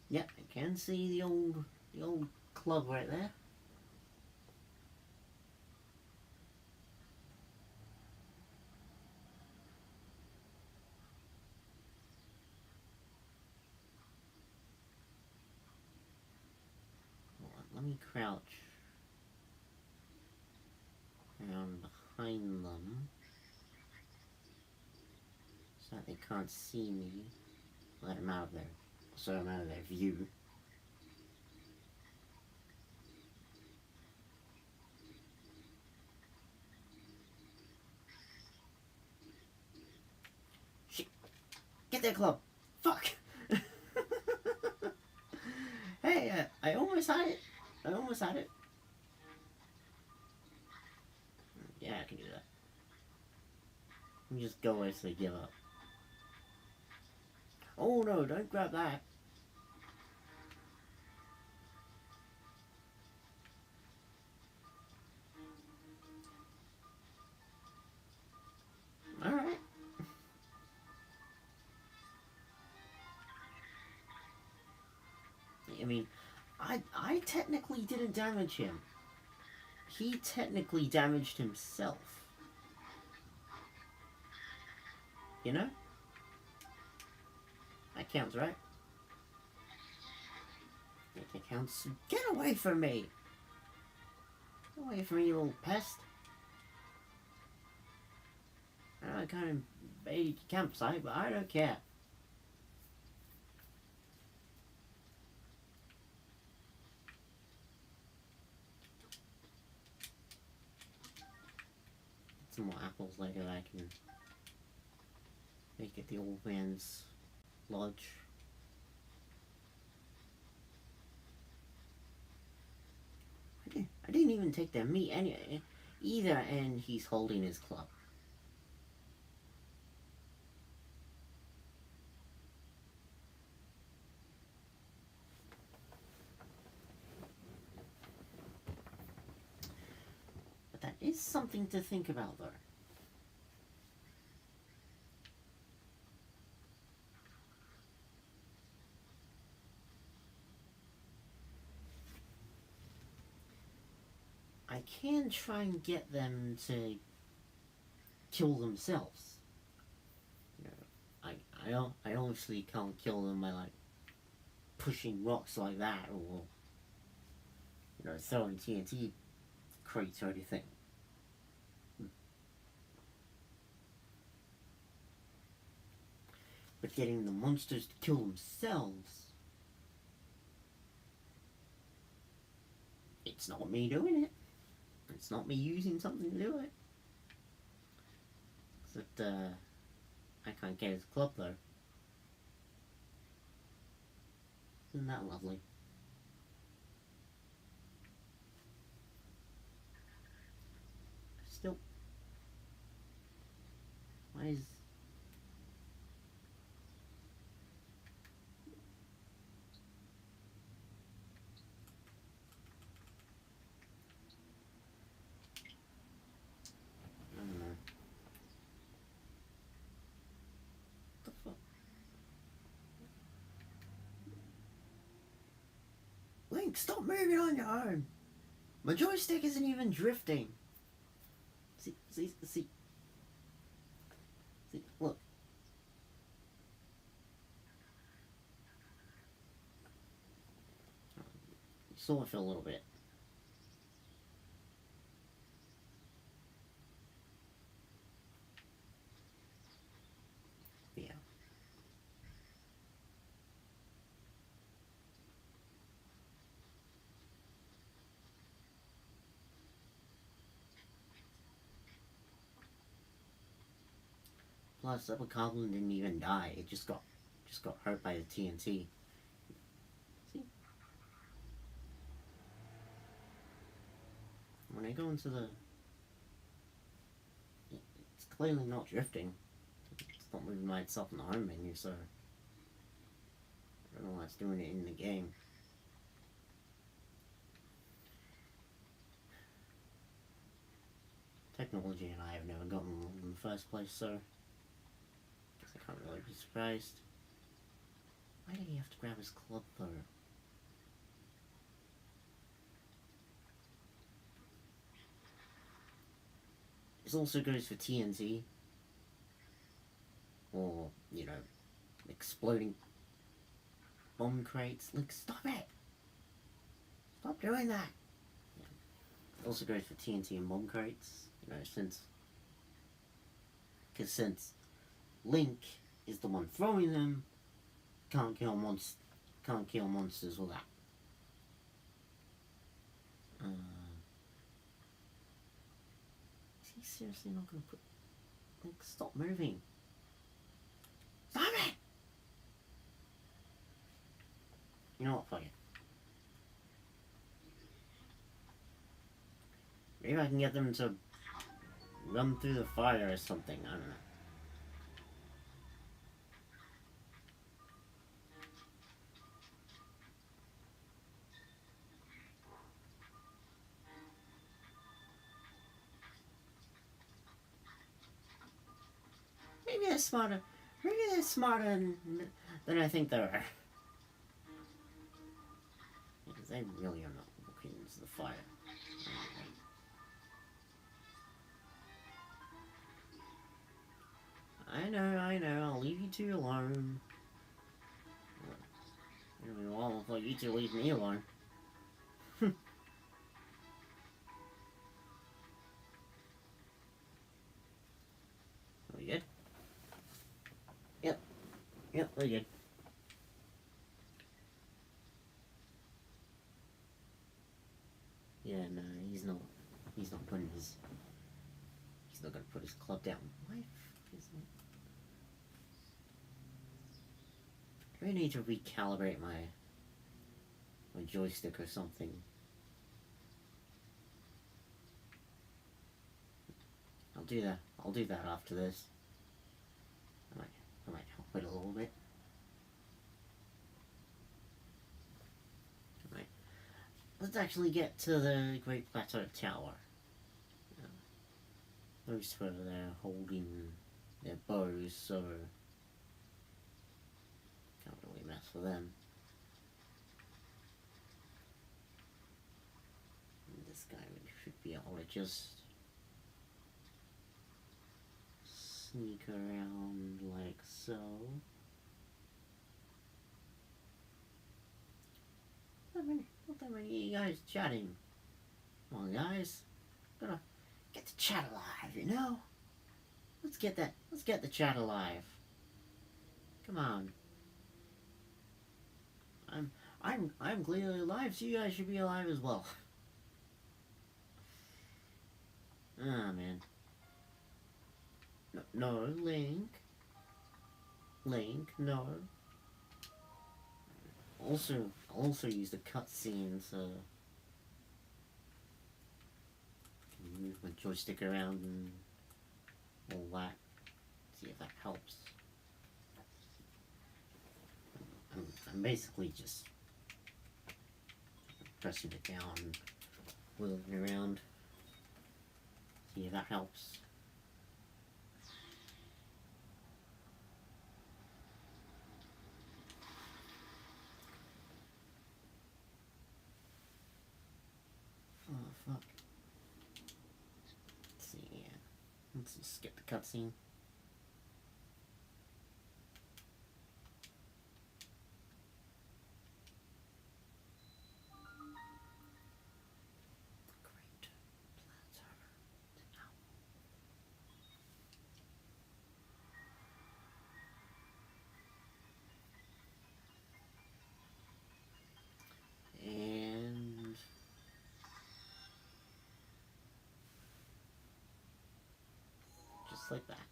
S1: Yep, I can see the old club right there. Hold on, let me crouch around behind them so that they can't see me. Let them out of their, so I'm out of their view. Shit! Get that club! Fuck! Hey, I almost had it. I almost had it. Yeah, I can do that. Let me just go away so they give up. Oh no, don't grab that. Alright. I mean, I technically didn't damage him. He technically damaged himself. You know? That counts, right? That counts. Get away from me! Get away from me, you little pest. I know I kind of invaded your campsite, but I don't care. Some more apples later that I can make it the old man's lodge. I didn't even take their meat either, and he's holding his club. But that is something to think about, though. I can try and get them to kill themselves. You know, I obviously can't kill them by like pushing rocks like that, or you know, throwing TNT crates or anything. But getting the monsters to kill themselves, it's not me doing it. It's not me using something to do it. Except, I can't get his club though. Isn't that lovely? Still. Why is... I don't know. What the fuck? Link, stop moving on your own! My joystick isn't even drifting! See, look. Saw it for a little bit. Yeah. Plus, that goblin didn't even die. It just got hurt by the TNT. See? When I go into the... It's clearly not drifting. It's not moving by itself in the home menu, so... I don't know why it's doing it in the game. Technology and I have never gotten along in the first place, so I guess I can't really be surprised. Why did he have to grab his club though? This also goes for TNT. Or, you know, exploding bomb crates. Like, stop it! Stop doing that! Yeah. It also goes for TNT and bomb crates. You know, since Link is the one throwing them, can't kill monsters with that. Is he seriously not gonna put... Like, stop moving. Stop it! You know what, fuck it. Maybe I can get them to run through the fire or something, I don't know. Maybe they're smarter. Maybe they're smarter than I think they are. Because they really are not looking into the fire. I know, I'll leave you two alone. Well, I thought you two leave me alone. Are we good? Yep, we're good. Yeah, no, he's not putting his... He's not gonna put his club down. Why isn't... Do I need to recalibrate my joystick or something? I'll do that after this. I might help it a little bit. Alright. Let's actually get to the Great Plateau Tower. Those two over there holding their bows, so can't really mess with them. And this guy should be able to just sneak around like so. Not that many of you guys chatting. Come on, guys. Gotta get the chat alive, you know? Let's get the chat alive. Come on. I'm clearly alive, so you guys should be alive as well. Ah, man. No, Link. Link, no. Also use the cutscene to move my joystick around and all that. See if that helps. I'm basically just pressing it down and wiggling it around. See if that helps. Oh fuck. Let's see, yeah. Let's just skip the cutscene. And just like that.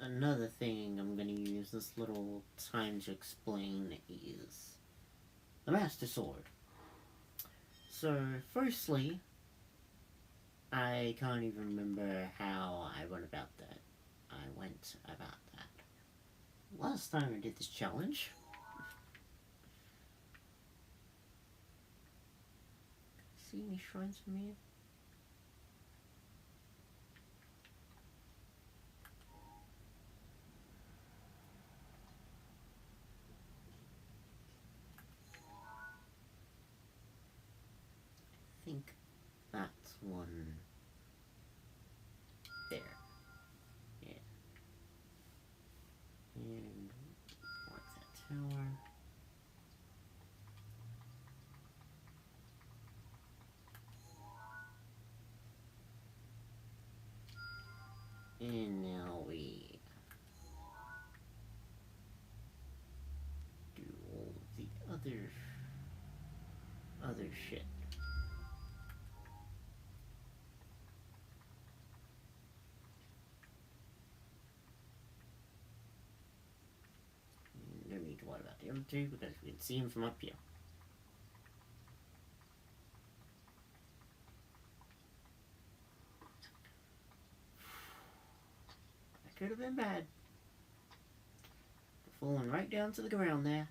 S1: another thing I'm gonna use this little time to explain is the Master Sword. So, firstly, I can't even remember how I went about that. Last time I did this challenge. See any shrines from here? I think that's one there. Yeah. And mark that tower. And now we do all the other shit. And no need to worry about the other two because we can see them from up here. That could have been bad. Falling right down to the ground there.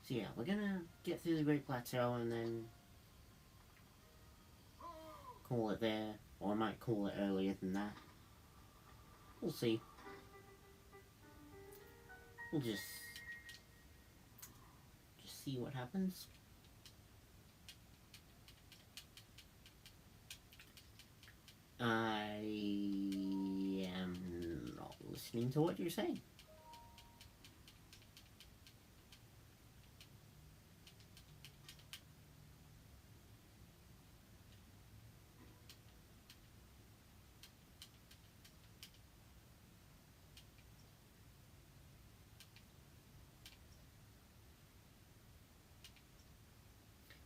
S1: So yeah, we're gonna get through the Great Plateau and then call it there. Or I might call it earlier than that. We'll see. We'll just see what happens. I am not listening to what you're saying.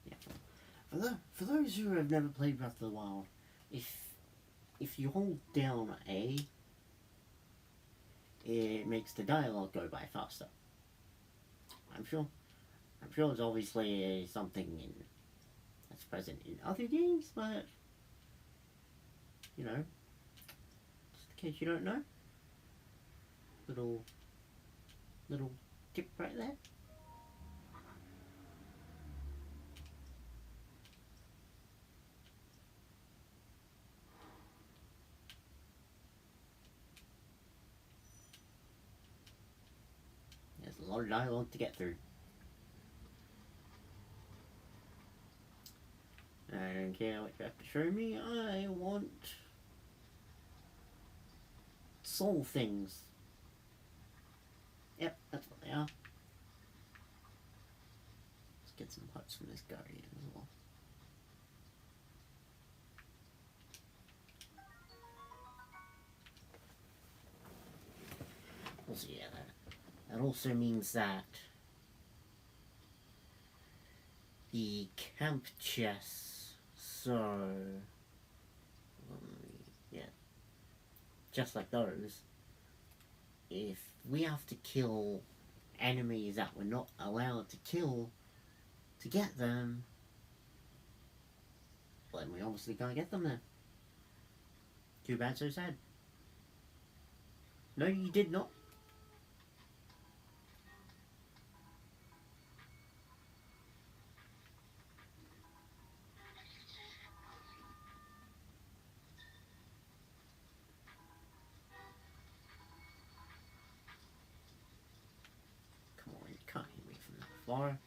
S1: Yeah. For those who have never played Breath of the Wild, if you hold down A, it makes the dialogue go by faster. I'm sure it's obviously something that's present in other games, but you know, just in case you don't know, little tip right there. There's a lot of dialogue to get through. I don't care what you have to show me. I want soul things. Yep, that's what they are. Let's get some parts from this guardian as well. Also, yeah, that also means that the camp chests, so yeah, just like those, if we have to kill enemies that we're not allowed to kill to get them, then we obviously can't get them then. Too bad, so sad. No, you did not. Come on, you can't hit me from that far.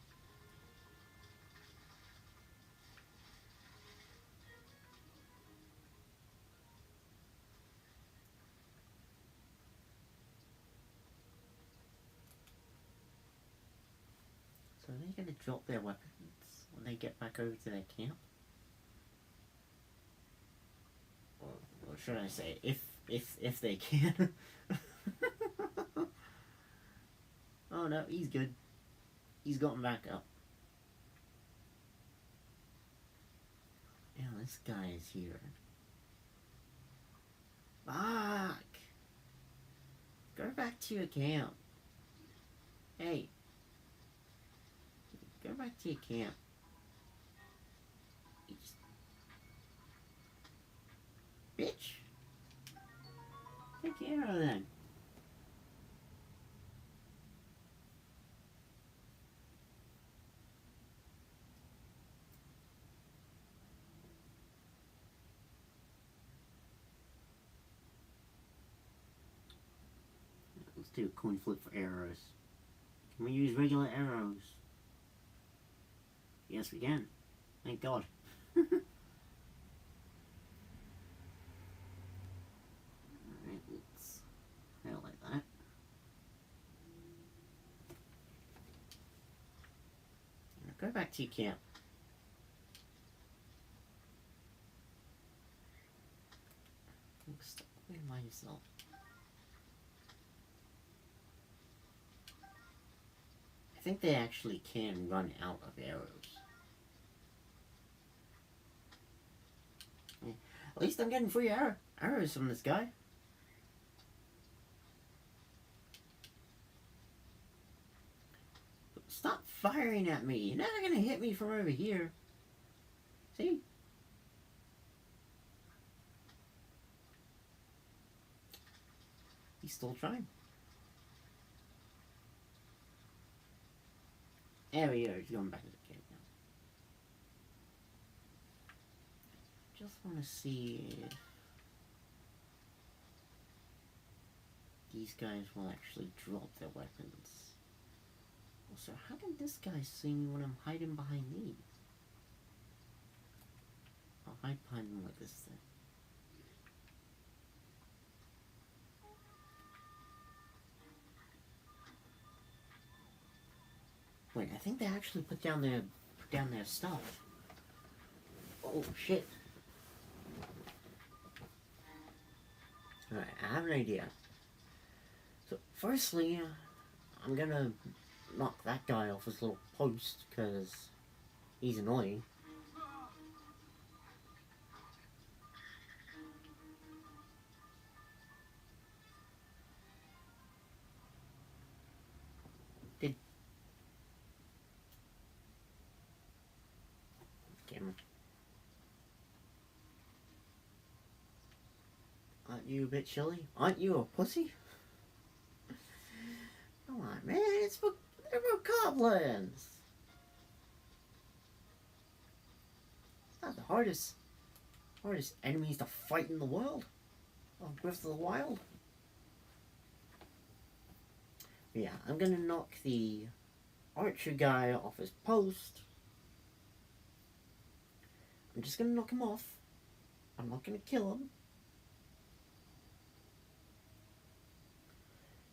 S1: So are they going to drop their weapons when they get back over to their camp? Or should I say, if they can? Oh no, he's good. He's gotten back up. Yeah, this guy is here. Fuck. Go back to your camp. Hey. Go back to your camp. Bitch. Take care of them. Let's do a coin flip for arrows. Can we use regular arrows? Yes, we can. Thank God. Alright, let's highlight that. Go back to your camp. Stop being by yourself. I think they actually can run out of arrows. Yeah. At least I'm getting free arrows from this guy. Stop firing at me. You're never gonna hit me from over here. See? He's still trying. There we go. He's going back to the cave now. Just want to see if these guys will actually drop their weapons. Also, how can this guy see me when I'm hiding behind these? I'll hide behind them like this then. Wait, I think they actually put down their stuff. Oh shit. Alright, I have an idea. So, firstly, I'm gonna knock that guy off his little post, because he's annoying. Camera. Aren't you a bit chilly? Aren't you a pussy? Come on, man, they're for goblins. It's not the hardest enemies to fight in the world of Breath of the Wild. Yeah, I'm gonna knock the archer guy off his post. I'm just gonna knock him off. I'm not gonna kill him.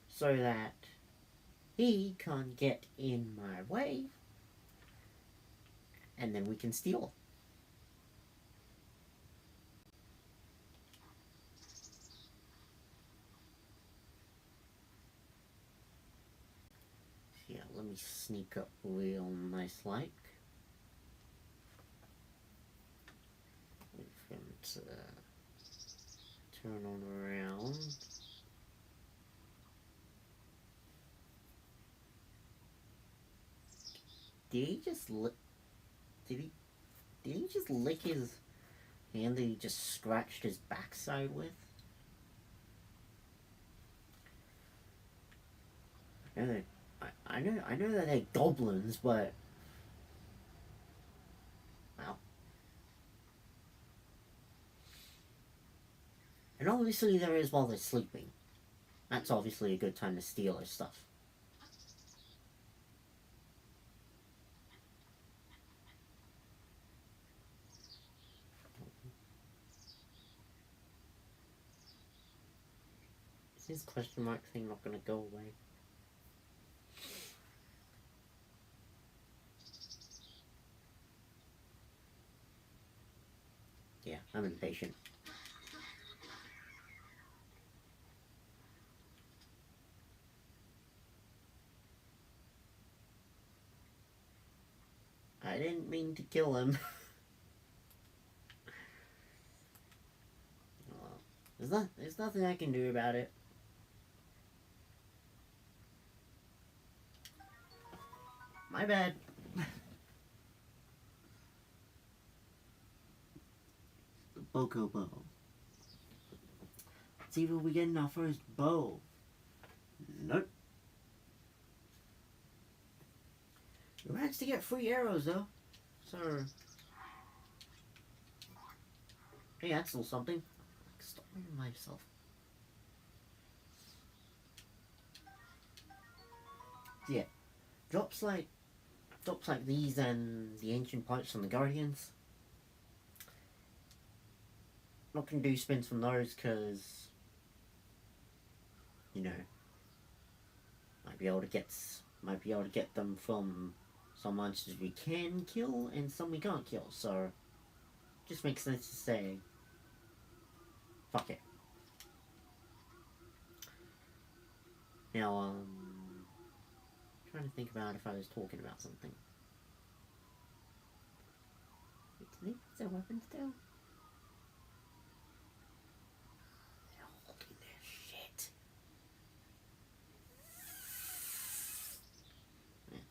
S1: So that he can't get in my way. And then we can steal. Yeah, let me sneak up real nice like. Wait for him to turn on around. Did he just lick his hand that he just scratched his backside with? I know that they're goblins, but wow. And obviously there is while they're sleeping. That's obviously a good time to steal their stuff. Is his question mark thing not gonna go away? Yeah, I'm impatient. I didn't mean to kill him. Oh, well. There's nothing I can do about it. My bad. The Boko bow. Let's see if we get our first bow. Nope. We managed to get 3 arrows though. So hey, that's still something. Stop moving myself. So yeah. Drops like these and the ancient pipes from the Guardians. Not gonna do spins from those because, you know, might be able to get them from some monsters we can kill and some we can't kill. So just makes sense to say, fuck it. Now, trying to think about if I was talking about something. Is there weapons still? They're holding their shit. Yeah.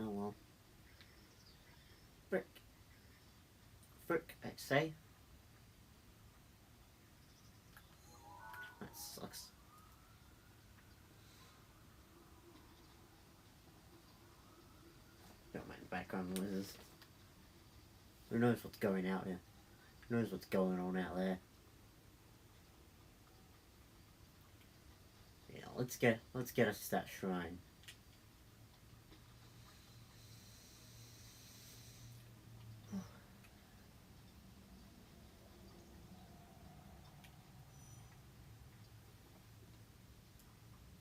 S1: Oh well. Frick. Frick, I say. That sucks. Don't mind the background noises. Who knows what's going out here? Who knows what's going on out there? Yeah, let's get us to that shrine.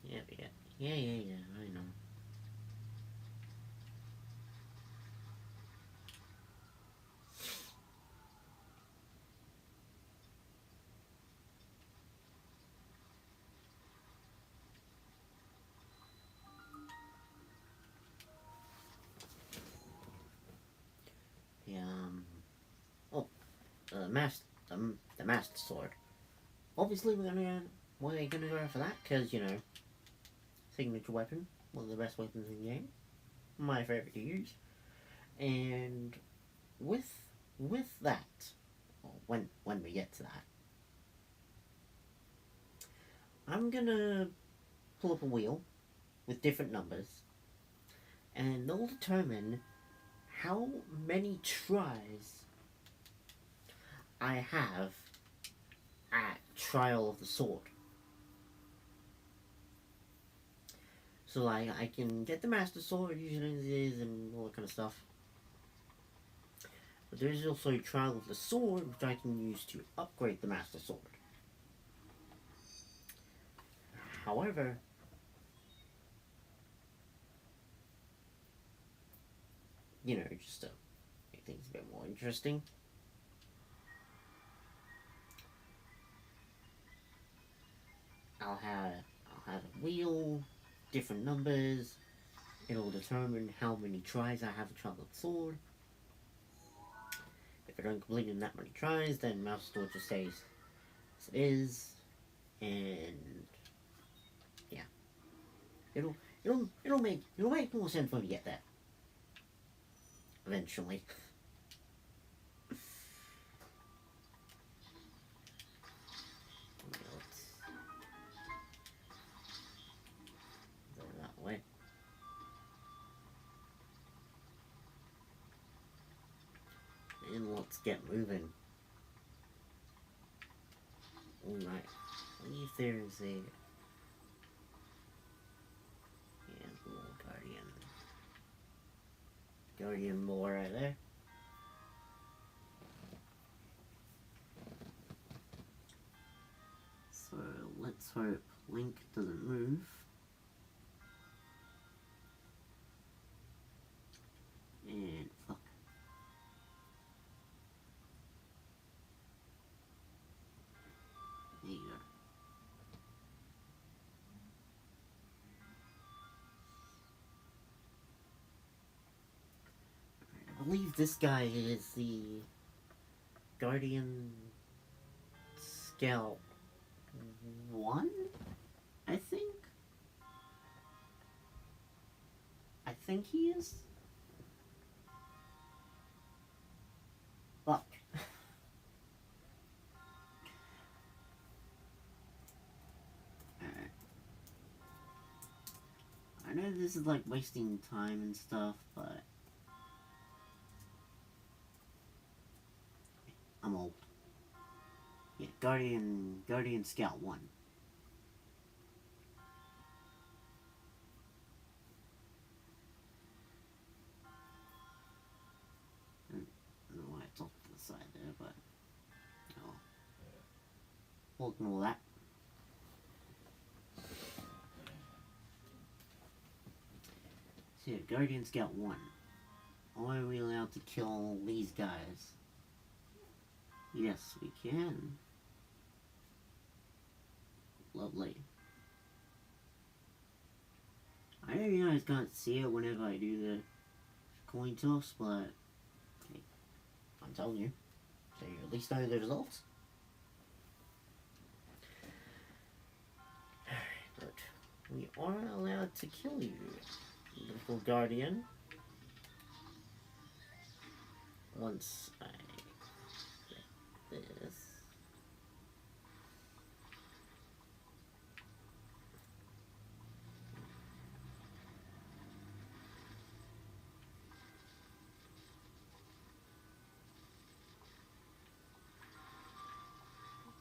S1: Yeah, I know. Yeah, oh, the master sword. Obviously, we're gonna go for that because, you know, signature weapon, one of the best weapons in the game, my favorite to use, and with that, when we get to that, I'm gonna pull up a wheel with different numbers, and they'll determine how many tries I have at Trial of the Sword. So, like, I can get the Master Sword, usually it is, and all that kind of stuff. But there is also Trial of the Sword, which I can use to upgrade the Master Sword. However, you know, just to make things a bit more interesting, I'll have a wheel, different numbers. It'll determine how many tries I have to Trial of the Sword. If I don't complete in that many tries, then Master Sword just stays as it is, and yeah, it'll make more sense when we get there eventually. Let's go that way. And let's get moving. Alright, I believe there's a little guardian more right there. So let's hope Link doesn't move. And fuck. There you go. I believe this guy is the Guardian Scout 1, I think. I think he is. Fuck. Alright. I know this is like wasting time and stuff, but I'm old. Yeah, Guardian Scout 1. I don't know why it's off to the side there, but oh. We'll ignore that. So yeah, Guardian Scout 1. Are we allowed to kill these guys? Yes, we can. Lovely. I know you guys can't see it whenever I do the coin toss, but hey, I'm telling you, so you at least know the results. But we are allowed to kill you, little guardian. Once I get this.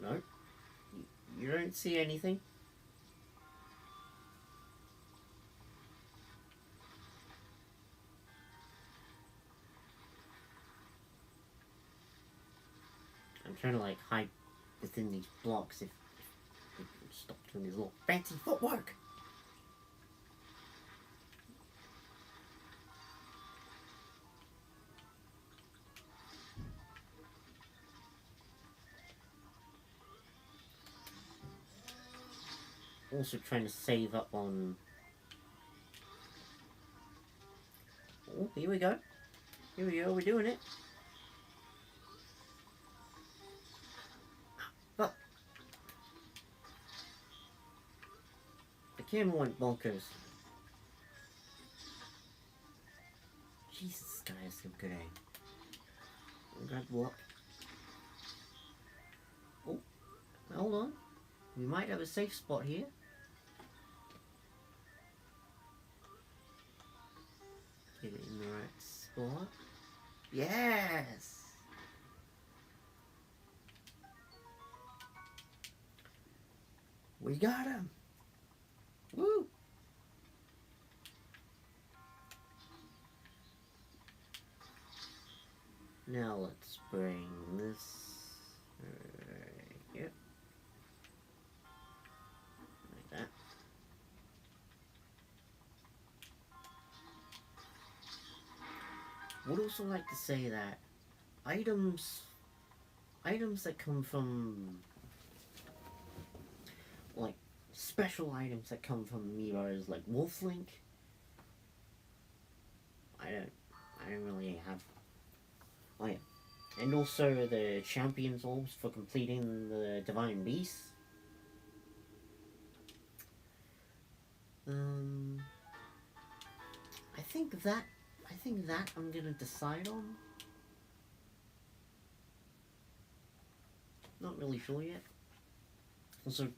S1: No, you don't see anything. I'm trying to like hide within these blocks if stop doing his little fancy footwork. Also trying to save up on... Oh, here we go. Here we go, we're doing it. But the camera went bonkers. Jesus, this guy has some good aim. Grab what? Oh, hold on. We might have a safe spot here. Get it in the right spot. Yes! We got him! Woo! Now let's bring this right here. Like that. Would also like to say that items that come from, like, special items that come from amiibos like Wolflink, I don't really have. Oh yeah, and also the Champion's Orbs for completing the Divine Beast. I think that I'm gonna decide on. Not really sure yet. Also,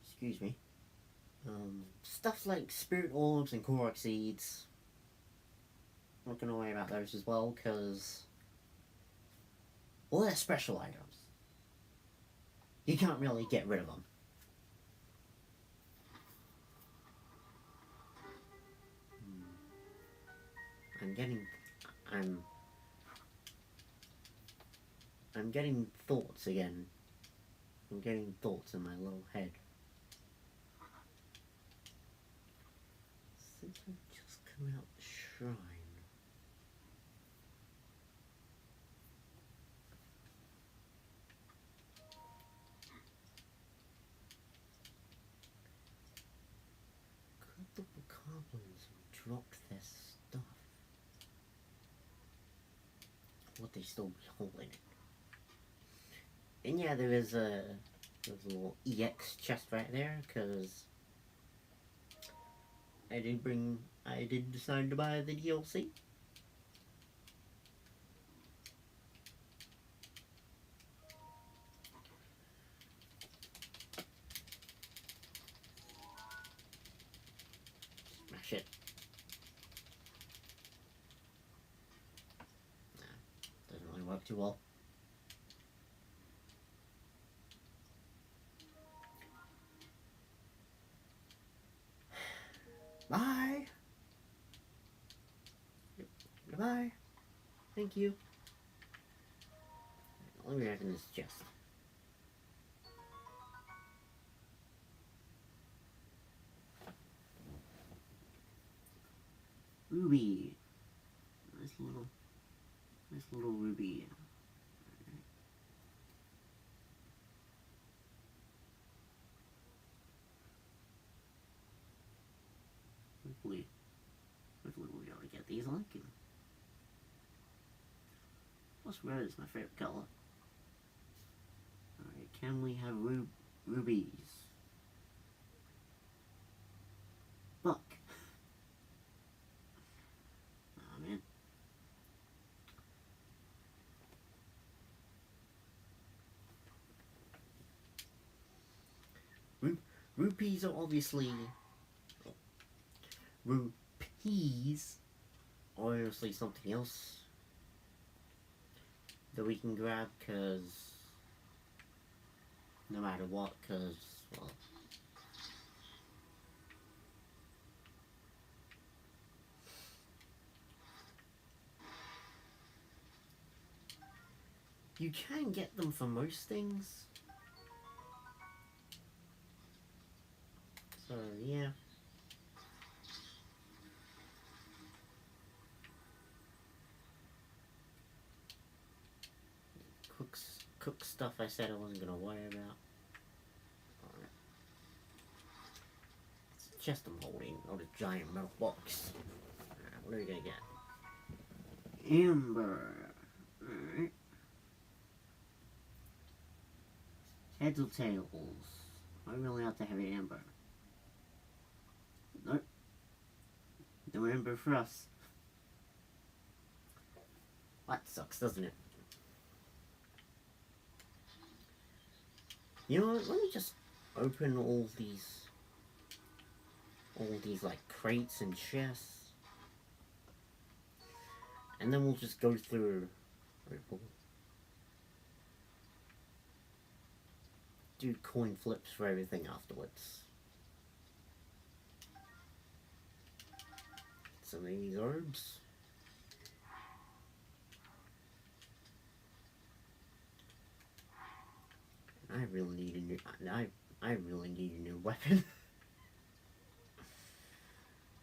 S1: excuse me. Stuff like Spirit Orbs and Korok Seeds. I'm not gonna worry about those as well, because, well, they're special items. You can't really get rid of them. I'm getting thoughts again. I'm getting thoughts in my little head. Since I've just come out the shrine. Could the goblins have dropped their stuff? but they still be holding it. And yeah, there's a little EX chest right there, because I did decide to buy the DLC. Smash it. Nah, doesn't really work too well. Bye! Goodbye. Thank you. Let me open this chest. Ruby. Nice little ruby. Hopefully we'll be able to get these looking. Plus red is my favorite color. Alright, can we have rubies? Fuck. Oh man. Rupees are obviously... Rupees are obviously something else that we can grab, because no matter what, because, well, you can get them for most things, so yeah. Cook stuff I said I wasn't gonna worry about. Alright. It's a chest I'm holding, not a giant metal box. Alright, what are we gonna get? Amber. Alright. Heads or tails? I really have to have an amber. Nope. No amber for us. That sucks, doesn't it? You know what, let me just open all these like crates and chests, and then we'll just go through, do coin flips for everything afterwards. Some of these herbs. I really need a new. I really need a new weapon.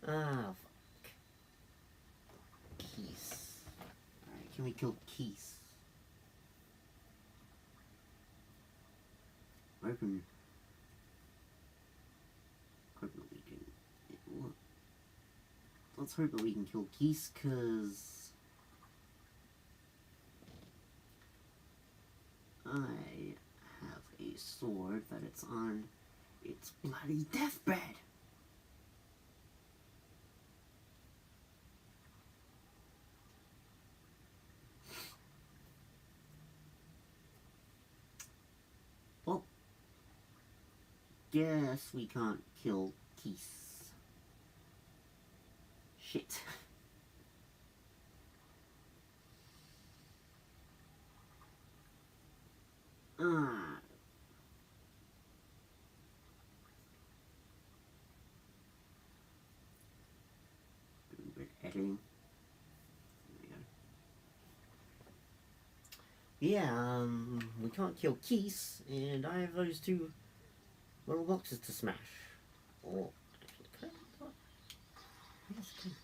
S1: Ah, fuck. Keys. Alright, can we kill Keys? Hoping that we can. Let's hope that we can kill Keys, cause I have a sword that it's on its bloody deathbed. Well, guess we can't kill Keys. Shit. Ah. Doing a bit of editing. There we go. Yeah, we can't kill Keys, and I have those two little boxes to smash. Oh, actually, could I? Yes, can I?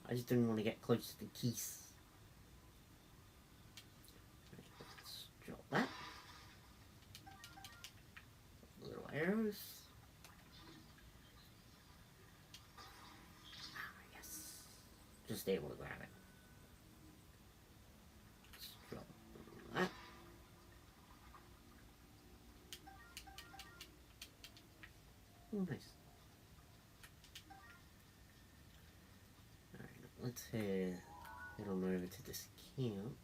S1: I just didn't want to get close to Keys. Let's drop that. Little arrows. Ah, yes. Just able to grab it. Oh, nice. Alright, let's head on over to this camp.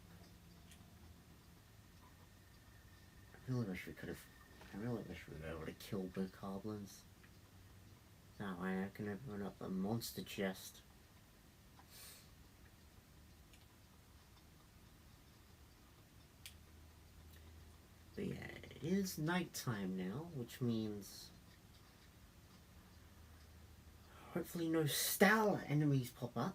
S1: I really wish we were able to kill bokoblins. That way I can open up the monster chest. But yeah, it is nighttime now, which means hopefully no stellar enemies pop up.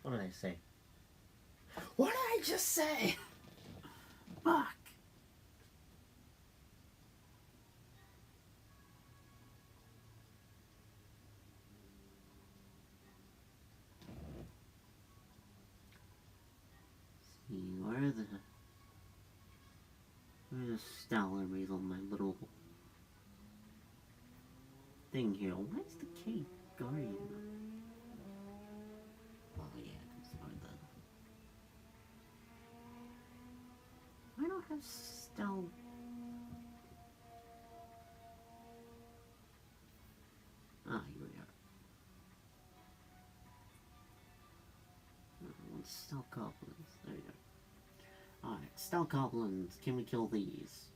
S1: What did I say? What did I just say? Fuck. See, where are the stellar enemies on my little thing here? Where's the cave guardian? Oh yeah, it's for the. I don't have stealth. Ah, here we are. Stealth goblins. There we go. Alright, stealth goblins. Can we kill these?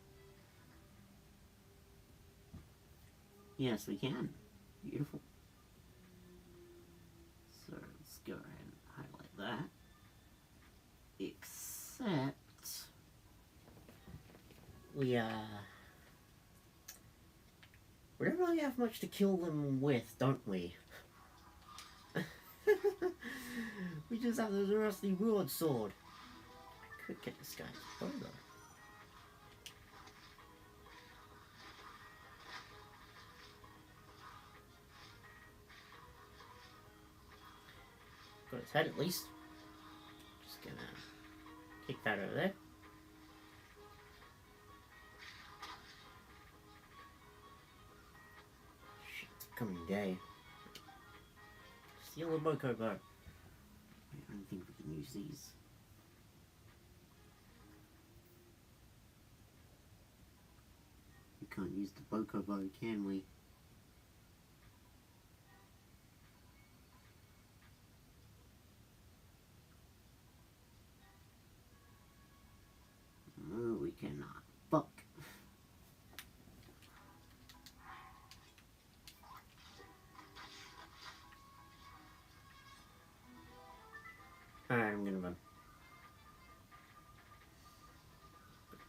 S1: Yes, we can. Beautiful. So let's go ahead and highlight that. Except we don't really have much to kill them with, don't we? We just have this rusty broadsword. I could get this guy's bow though. Got his head at least. Just gonna kick that over there. Shit, it's a coming day. Steal a boko bow. I don't think we can use these. We can't use the boko bow, can we? No, we cannot. Fuck. Alright, I'm gonna run.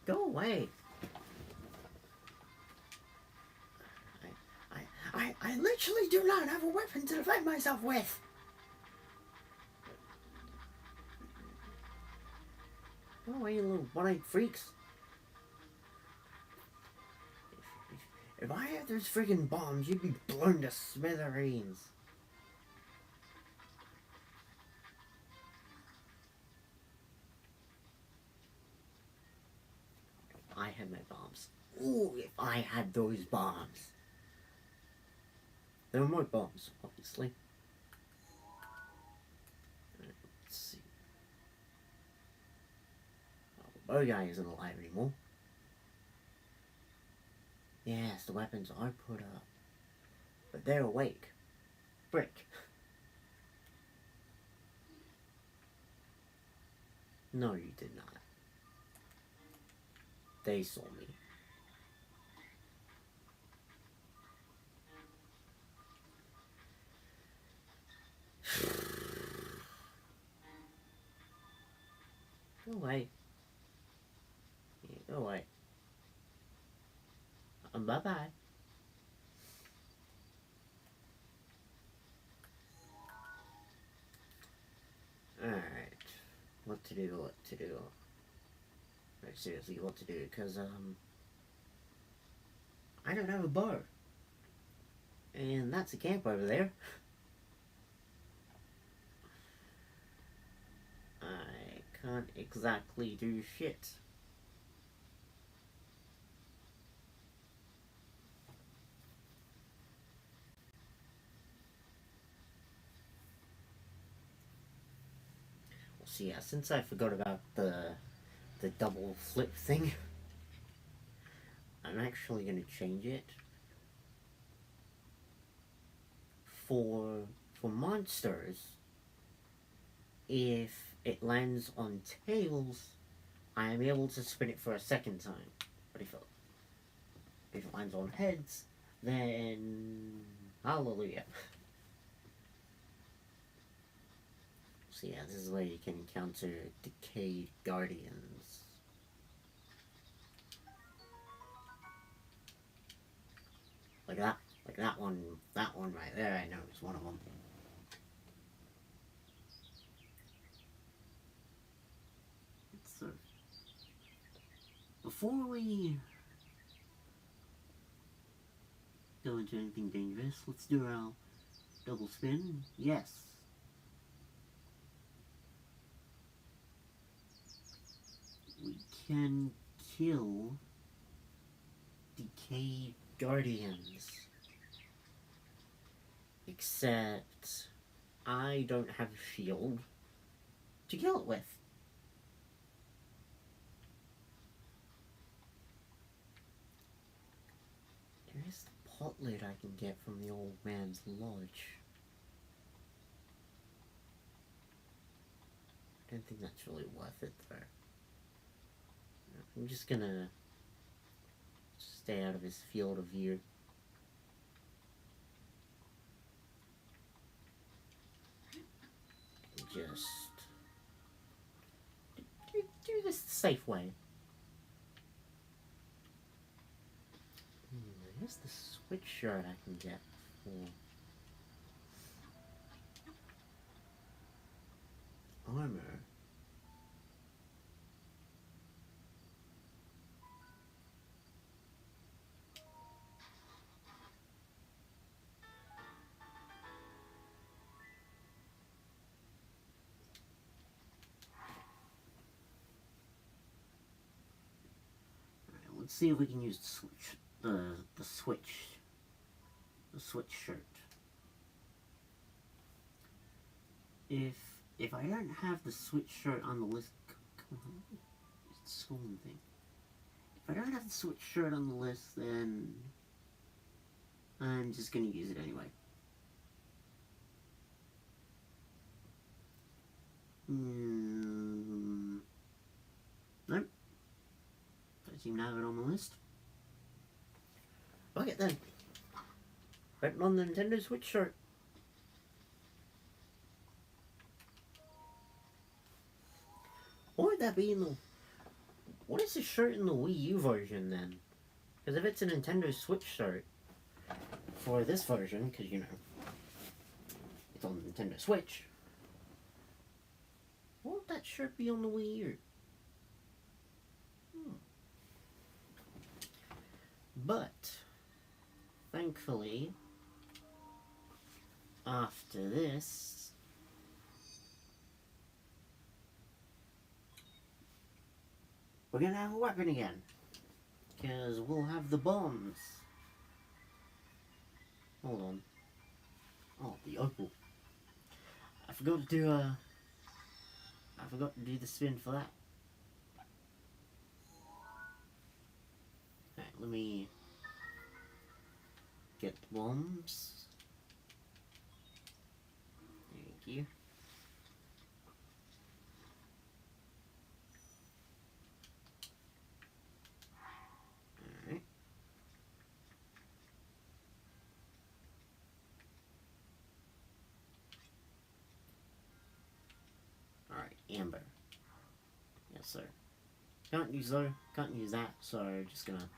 S1: Go away. I literally do not have a weapon to defend myself with. Go away, you little one-eyed freaks. If I had those friggin' bombs, you'd be blown to smithereens. I had my bombs. Ooh, if I had those bombs. There were more bombs, obviously. Let's see. Oh, the bow guy isn't alive anymore. Yes, the weapons are put up. But they're awake. Frick. No, you did not. They saw me. Go away. Yeah, go away. Bye-bye. Alright. What to do, what to do. Like, seriously, what to do, because, I don't have a bow. And that's a camp over there. I can't exactly do shit. So yeah, since I forgot about the double flip thing, I'm actually gonna change it for monsters. If it lands on tails, I am able to spin it for a second time. But if it lands on heads, then hallelujah. So yeah, this is where you can encounter decayed guardians. Like that one right there, I know is one of them. So, before we go into anything dangerous, let's do our double spin. Yes. We can kill decayed guardians. Except I don't have a shield to kill it with. There is the pot lid I can get from the old man's lodge. I don't think that's really worth it though. I'm just gonna stay out of his field of view. And just do this the safe way. Here's the switch shirt I can get for armor. Let's see if we can use the switch shirt. If I don't have the switch shirt on the list, come on, it's the schooling thing. If I don't have the switch shirt on the list, then I'm just gonna use it anyway. Nope. Don't seem to have it on the list. Okay then. Betting on the Nintendo Switch shirt. What would that be in the... What is the shirt in the Wii U version then? Because if it's a Nintendo Switch shirt for this version, because you know, it's on the Nintendo Switch, what would that shirt be on the Wii U? But, thankfully, after this, we're gonna have a weapon again. Because we'll have the bombs. Hold on. Oh, the opal. I forgot to do the spin for that. Alright, let me get the bombs. Thank you. Alright. Alright, amber. Yes, sir. Can't use that, so just gonna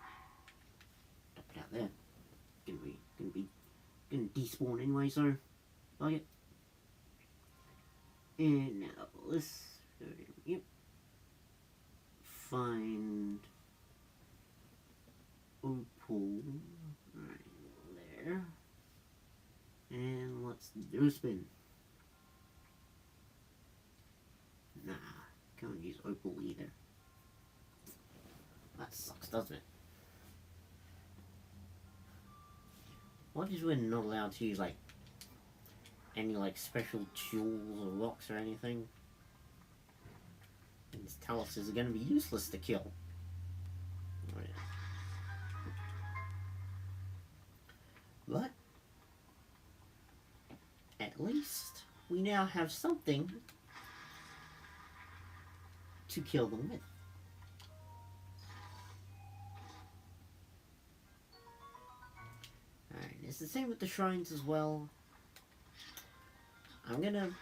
S1: dump it out there. Gonna despawn anyway, so like it. And now let's find opal right there. And let's do a spin. Nah, can't use opal either. That sucks, doesn't it? What is we're not allowed to use, like, any, like, special jewels or rocks or anything? These taluses are going to be useless to kill. Oh, yeah. But at least we now have something to kill them with. Alright, it's the same with the shrines as well. I'm gonna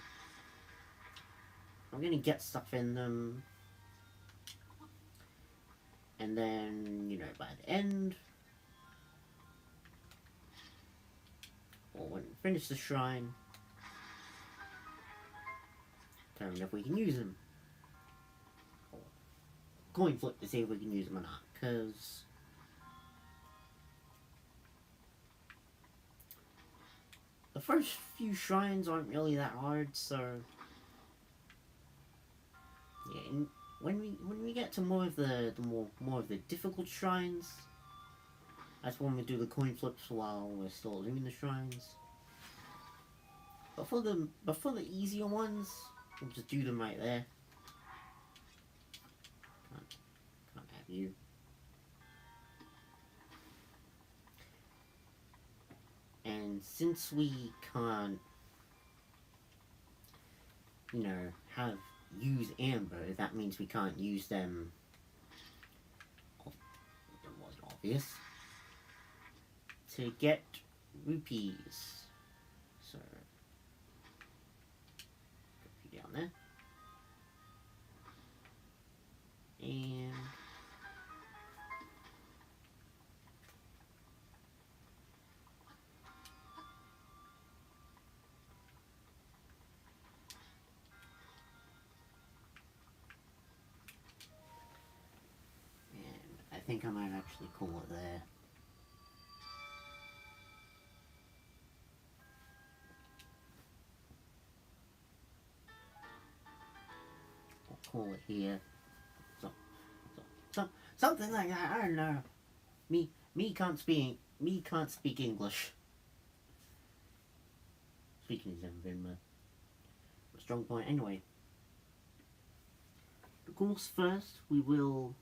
S1: get stuff in them, and then, you know, by the end, or when we finish the shrine, determine if we can use them. Or coin flip to see if we can use them or not, because the first few shrines aren't really that hard, so yeah. And when we get to more of the difficult shrines, that's when we do the coin flips while we're still doing the shrines. But for the easier ones, we'll just do them right there. Can't have you. And since we can't, you know, use amber, that means we can't use them. It wasn't obvious. To get rupees. So, put a few down there. And I think I might actually call it there. Or call it here. Something like that. I don't know. Me can't speak English. Speaking has never been my strong point. Anyway, of course, first we will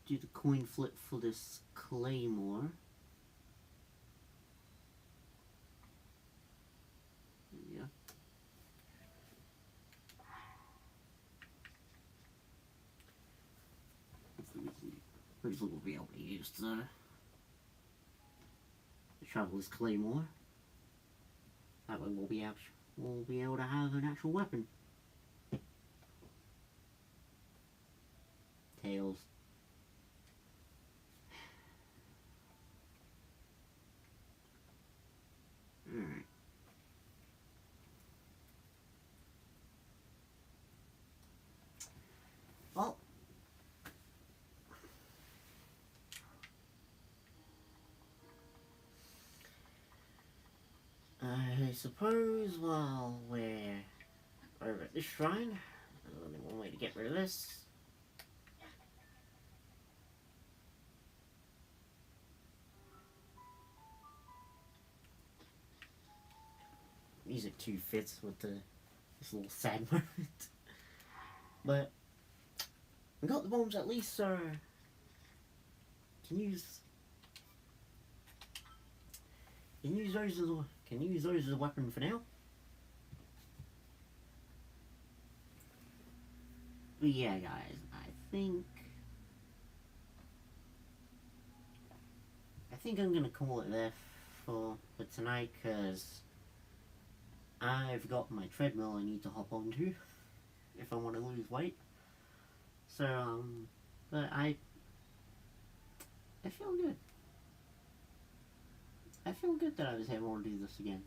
S1: do the coin flip for this claymore. Yeah. Hopefully we'll be able to use the Traveler's Claymore. That way we'll be able to have an actual weapon. Tails. Alright. Well, I suppose while we're over at this shrine, there's only one way to get rid of this. Music too fits with this little sad moment. But we got the bombs at least, so can use those as a weapon for now. But yeah, guys, I think I'm gonna call it there for tonight, because I've got my treadmill I need to hop onto if I want to lose weight. So, but I feel good. I feel good that I was able to do this again.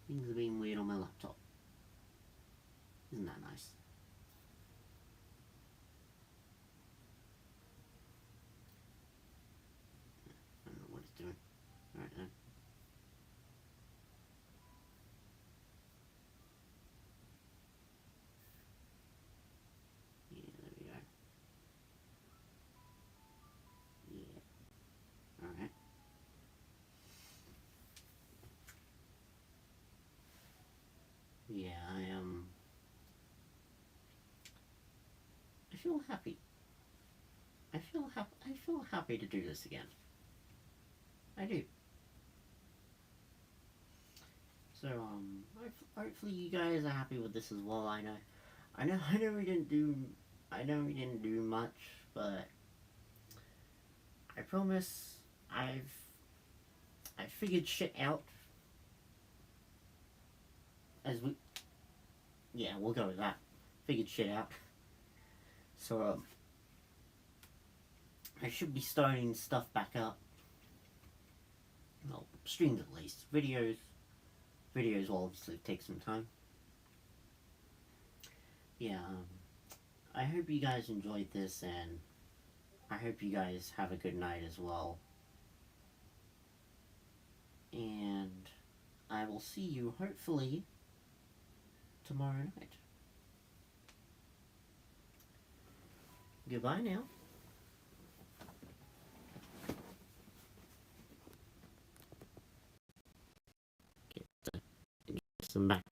S1: Things are being weird on my laptop. Isn't that nice? I don't know what it's doing. Alright then. Yeah, there we go. Yeah. Alright. feel happy. I feel happy to do this again. I do. So hopefully you guys are happy with this as well. I know we didn't do much, but I promise I figured shit out. As we, yeah, we'll go with that. Figured shit out. So I should be starting stuff back up. Well, streams at least. Videos will obviously take some time. Yeah, I hope you guys enjoyed this, and I hope you guys have a good night as well. And I will see you hopefully tomorrow night. Goodbye now. Get some back.